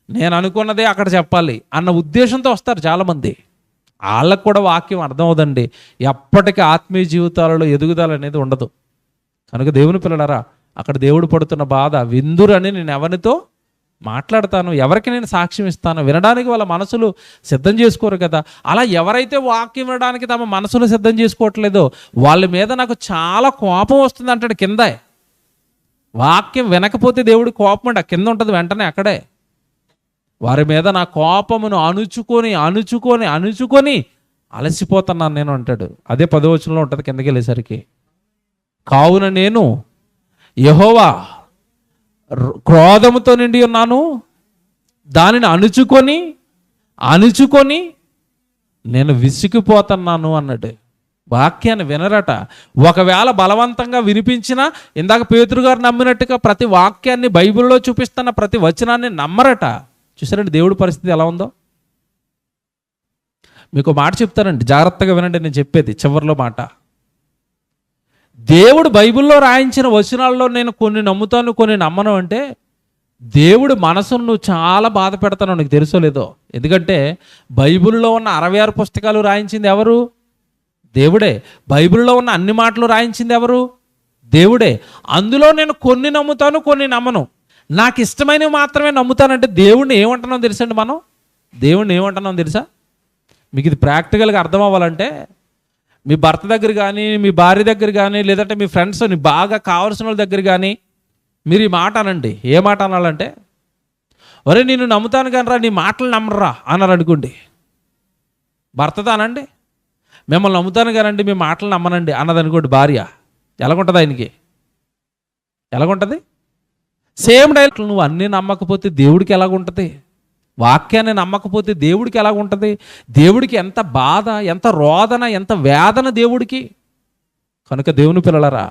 నేను అనుకున్నదే అక్కడ చెప్పాలి అన్న ఉద్దేశంతో వస్తారు చాలామంది. వాళ్ళకు కూడా వాక్యం అర్థం అవుదండి. ఎప్పటికీ ఆత్మీయ జీవితాలలో ఎదుగుదల అనేది ఉండదు. కనుక దేవుని పిల్లలారా, అక్కడ దేవుడు పడుతున్న బాధ, విందురని నేను ఎవరితో మాట్లాడతాను, ఎవరికి నేను సాక్ష్యం ఇస్తాను? వినడానికి వాళ్ళ మనసులు సిద్ధం చేసుకోరు కదా. అలా ఎవరైతే వాక్యం వినడానికి తమ మనసులు సిద్ధం చేసుకోవట్లేదో వాళ్ళ మీద నాకు చాలా కోపం వస్తుంది అంటాడు కింద. వాక్యం వినకపోతే దేవుడి కోపం అండి కింద ఉంటుంది వెంటనే అక్కడే. వారి మీద నా కోపమును అణుచుకొని అలసిపోతున్నాను నేను అంటాడు. అదే 10వ వచనంలో ఉంటుంది కిందకి వెళ్ళేసరికి. కావున నేను యెహోవా క్రోధముతో నిండి ఉన్నాను, దానిని అణుచుకొని నేను విసిగిపోతున్నాను అన్నాడు. వాక్యాన్ని వినరట. ఒకవేళ బలవంతంగా వినిపించినా ఇందాక పేతురు గారు నమ్మినట్టుగా ప్రతి వాక్యాన్ని బైబిల్లో చూపిస్తున్న ప్రతి వచనాన్ని నమ్మరట. చూసారండి దేవుడి పరిస్థితి ఎలా ఉందో. మీకు మాట చెప్తానండి, జాగ్రత్తగా వినండి నేను చెప్పేది చివరిలో మాట. దేవుడు బైబిల్లో రాయించిన వచనాల్లో నేను కొన్ని నమ్ముతాను, కొన్ని నమ్మను అంటే దేవుడు మనసును నువ్వు చాలా బాధ పెడతాను, నీకు తెలుసో లేదో. ఎందుకంటే బైబిల్లో ఉన్న 66 పుస్తకాలు రాయించింది ఎవరు? దేవుడే. బైబిల్లో ఉన్న అన్ని మాటలు రాయించింది ఎవరు? దేవుడే. అందులో నేను కొన్ని నమ్ముతాను, కొన్ని నమ్మను. నాకు ఇష్టమైనవి మాత్రమే నమ్ముతానంటే దేవుడిని ఏమంటున్నాం తెలుసా అండి? మనం దేవుడిని ఏమంటున్నాం తెలుసా? మీకు ఇది ప్రాక్టికల్గా అర్థం అవ్వాలంటే మీ భర్త దగ్గర కానీ, మీ భార్య దగ్గర కానీ, లేదంటే మీ ఫ్రెండ్స్ బాగా కావాల్సిన వాళ్ళ దగ్గర కానీ మీరు ఈ మాట అనండి. ఏ మాట అనాలంటే, ఒరే నేను నమ్ముతాను కానీ రా, నీ మాటలు నమ్మరా అన్నారు అనుకోండి. భర్తతో అనండి, మిమ్మల్ని నమ్ముతాను కానండి, మీ మాటలు నమ్మనండి అన్నది అనుకోండి భార్య. ఎలాగుంటుంది ఆయనకి? ఎలాగుంటుంది? Same direct. నువ్వు అన్నీ నమ్మకపోతే దేవుడికి ఎలాగుంటుంది? వాక్యాన్ని నమ్మకపోతే దేవుడికి ఎలాగుంటుంది? దేవుడికి ఎంత బాధ, ఎంత రోదన, ఎంత వేదన దేవుడికి. కనుక దేవుని పిల్లలరా,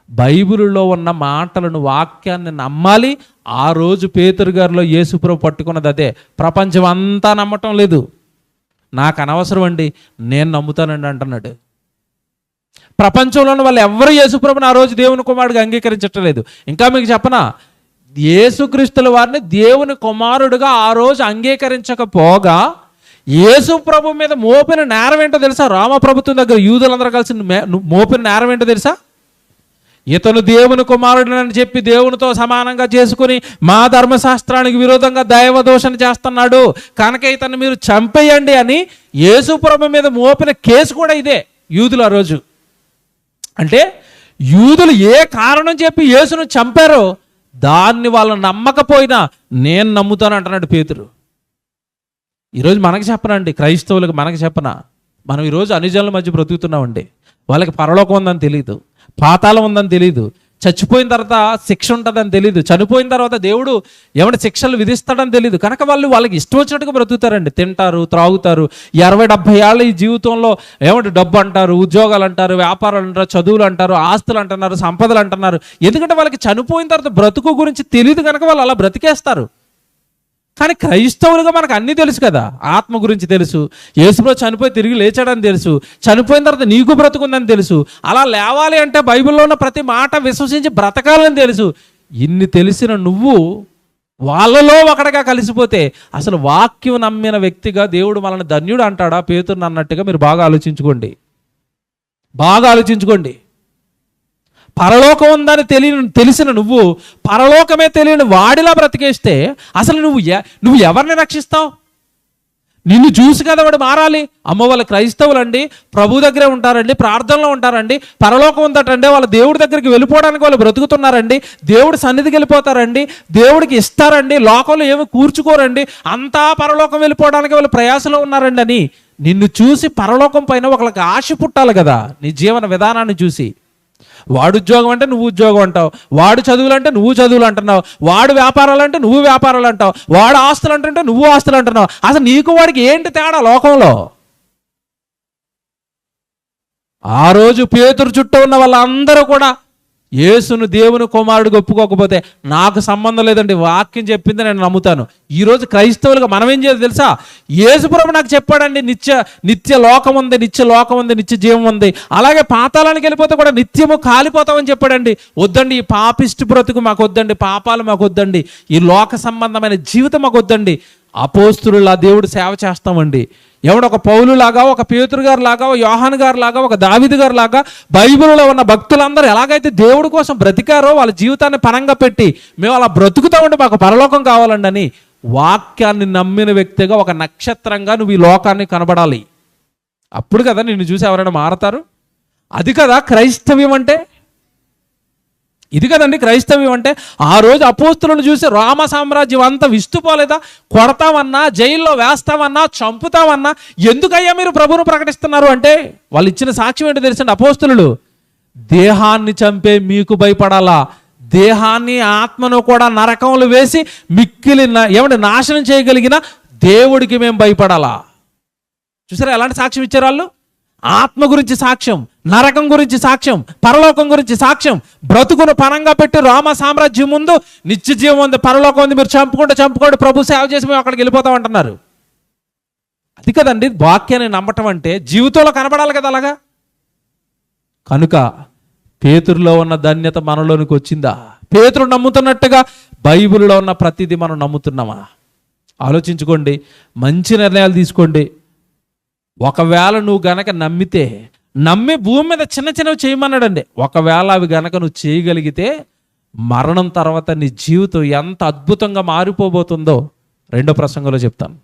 బైబిల్లో ఉన్న మాటలను, వాక్యాన్ని నమ్మాలి. ఆ రోజు పేతురు గారిలో యేసుప్రభు పట్టుకున్నది అదే. ప్రపంచం అంతా నమ్మటం లేదు. నాకు అనవసరం అండి, నేను నమ్ముతానండి అంటున్నాడు. ప్రపంచంలోని వాళ్ళు ఎవరు యేసుప్రభుని ఆ రోజు దేవుని కుమారుడిగా అంగీకరించట్లేదు. ఇంకా మీకు చెప్పనా, యేసుక్రీస్తుల వారిని దేవుని కుమారుడుగా ఆ రోజు అంగీకరించకపోగా యేసుప్రభు మీద మోపిన నేరం ఏంటో తెలుసా? రామప్రభుత్వం దగ్గర యూదులందరూ కలిసి మోపిన నేరం ఏంటో తెలుసా? ఇతను దేవుని కుమారుడిని చెప్పి దేవునితో సమానంగా చేసుకుని మా ధర్మశాస్త్రానికి విరోధంగా దైవదూషణ చేస్తున్నాడు, కనుక ఇతను మీరు చంపేయండి అని యేసుప్రభు మీద మోపిన కేసు కూడా ఇదే. యూదులు ఆ రోజు అంటే యూదులు ఏ కారణం చెప్పి యేసును చంపారో దాన్ని వాళ్ళు నమ్మకపోయినా నేను నమ్ముతాను అంటున్నాడు పేతురు. ఈరోజు మనకి చెప్పనండి, క్రైస్తవులకు మనకి చెప్పనా, మనం ఈరోజు అన్యజనుల మధ్య బ్రతుకుతున్నామండి. వాళ్ళకి పరలోకం ఉందని తెలియదు, పాతాళం ఉందని తెలియదు, చచ్చిపోయిన తర్వాత శిక్ష ఉంటుందని తెలియదు, చనిపోయిన తర్వాత దేవుడు ఏమైనా శిక్షలు విధిస్తాడని తెలియదు. కనుక వాళ్ళకి ఇష్టం వచ్చినట్టుగా బ్రతుకుతారండి. తింటారు, త్రాగుతారు. 60-70 ఏళ్ళ ఈ జీవితంలో ఏమంటే డబ్బు అంటారు, ఉద్యోగాలు అంటారు, వ్యాపారాలు అంటారు, చదువులు అంటారు, ఆస్తులు అంటున్నారు, సంపదలు అంటున్నారు. ఎందుకంటే వాళ్ళకి చనిపోయిన తర్వాత బ్రతుకు గురించి తెలియదు కనుక వాళ్ళు అలా బ్రతికేస్తారు. కానీ క్రైస్తవులుగా మనకు అన్నీ తెలుసు కదా. ఆత్మ గురించి తెలుసు, యేసుప్రభు చనిపోయి తిరిగి లేచాడని తెలుసు, చనిపోయిన తర్వాత నీకు బ్రతుకుందని తెలుసు. అలా లేవాలి అంటే బైబిల్లో ఉన్న ప్రతి మాట విశ్వసించి బ్రతకాలని తెలుసు. ఇన్ని తెలిసిన నువ్వు వాళ్ళలో ఒకటిగా కలిసిపోతే అసలు వాక్యం నమ్మిన వ్యక్తిగా దేవుడు మనల్ని ధన్యుడు అంటాడా పేతురుని అన్నట్టుగా మీరు బాగా ఆలోచించుకోండి. బాగా ఆలోచించుకోండి. పరలోకం ఉందని తెలిసిన నువ్వు పరలోకమే తెలియని వాడిలా బ్రతికేస్తే అసలు నువ్వు ఎవరిని రక్షిస్తావు? నిన్ను చూసి కదా వాడు మారాలి. అమ్మ వాళ్ళ క్రైస్తవులు అండి, ప్రభు దగ్గరే ఉంటారండి, ప్రార్థనలో ఉంటారండి, పరలోకం ఉందటండి, వాళ్ళ దేవుడి దగ్గరికి వెళ్ళిపోవడానికి వాళ్ళు బ్రతుకుతున్నారండి, దేవుడి సన్నిధికి వెళ్ళిపోతారండి, దేవుడికి ఇస్తారండి, లోకంలో ఏమి కూర్చుకోరండి, అంతా పరలోకం వెళ్ళిపోవడానికి వాళ్ళు ప్రయాసలో ఉన్నారండి అని నిన్ను చూసి పరలోకం పైన ఒకళ్ళకి ఆశ పుట్టాలి కదా. నీ జీవన విధానాన్ని చూసి వాడు ఉద్యోగం అంటే నువ్వు ఉద్యోగం అంటావు, వాడు చదువులు అంటే నువ్వు చదువులు అంటున్నావు, వాడు వ్యాపారాలు అంటే నువ్వు వ్యాపారాలు అంటావు, వాడు ఆస్తులు అంటే నువ్వు ఆస్తులు అంటున్నావు. అసలు నీకు వాడికి ఏంటి తేడా లోకంలో? ఆ రోజు పేతురు చుట్టూ ఉన్న వాళ్ళందరూ కూడా యేసును దేవుని కుమారుడిగా ఒప్పుకోకపోతే నాకు సంబంధం లేదండి, వాక్యం చెప్పింది నేను నమ్ముతాను. ఈరోజు క్రైస్తవులుగా మనం ఏం చేయాలి తెలుసా? యేసుప్రభు నాకు చెప్పాడండి, నిత్య లోకం ఉంది, నిత్య లోకం ఉంది, నిత్య జీవం ఉంది. అలాగే పాతాళానికి వెళ్ళిపోతే కూడా నిత్యము కాలిపోతామని చెప్పాడండి. వద్దండి, ఈ పాపిష్టి బ్రతుకు మాకు వద్దండి, పాపాలు మాకు వద్దండి, ఈ లోక సంబంధమైన జీవితం మాకు వద్దండి. అపోస్తులులా దేవుడు సేవ చేస్తామండి. ఎవడు ఒక పౌలులాగా, ఒక పేతురు గారు లాగా, ఒక యోహాను గారు లాగా, ఒక దావీదు గారు లాగా బైబిల్లో ఉన్న భక్తులందరూ ఎలాగైతే దేవుడి కోసం బ్రతికారో వాళ్ళ జీవితాన్ని పరంగా పెట్టి మేము అలా బ్రతుకుతామంటే మాకు పరలోకం కావాలండి అని వాక్యాన్ని నమ్మిన వ్యక్తిగా ఒక నక్షత్రంగా నువ్వు ఈ లోకాన్ని కనబడాలి. అప్పుడు కదా నిన్ను చూసి ఎవరైనా మారతారు. అది కదా క్రైస్తవ్యం అంటే. ఇది కదండి క్రైస్తవ్యం అంటే. ఆ రోజు అపోస్తులను చూసి రామ సామ్రాజ్యం అంతా విస్తుపోలేదా? కొడతామన్నా, జైల్లో వేస్తామన్నా, చంపుతామన్నా ఎందుకయ్యా మీరు ప్రభువును ప్రకటిస్తున్నారు అంటే వాళ్ళు ఇచ్చిన సాక్ష్యం ఏంటో తెలుసండి అపోస్తులు? దేహాన్ని చంపే మీకు భయపడాలా, దేహాన్ని ఆత్మను కూడా నరకంలో వేసి మిక్కిలి నాశనం చేయగలిగిన దేవుడికి మేము భయపడాలా. చూసారా ఎలాంటి సాక్ష్యం ఇచ్చారు వాళ్ళు? ఆత్మ గురించి సాక్ష్యం, నరకం గురించి సాక్ష్యం, పరలోకం గురించి సాక్ష్యం. బ్రతుకును పనంగా పెట్టి రామ సామ్రాజ్యం ముందు నిత్య జీవం ఉంది, పరలోకం ఉంది, మీరు చంపుకోండి ప్రభు సేవ చేసి మేము అక్కడికి వెళ్ళిపోతాం అంటున్నారు. అది కదండి వాక్యాన్ని నమ్మటం అంటే. జీవితంలో కనబడాలి కదా అలాగా. కనుక పేతురులో ఉన్న ధన్యత మనలోనికి వచ్చిందా? పేతురు నమ్ముతున్నట్టుగా బైబిల్లో ఉన్న ప్రతిదీ మనం నమ్ముతున్నామా? ఆలోచించుకోండి, మంచి నిర్ణయాలు తీసుకోండి. ఒకవేళ నువ్వు గనక నమ్మితే నమ్మి భూమి మీద చిన్న చిన్నవి చేయమన్నాడండి. ఒకవేళ అవి గనక నువ్వు చేయగలిగితే మరణం తర్వాత నీ జీవితం ఎంత అద్భుతంగా మారిపోబోతుందో రెండో ప్రసంగంలో చెప్తాను.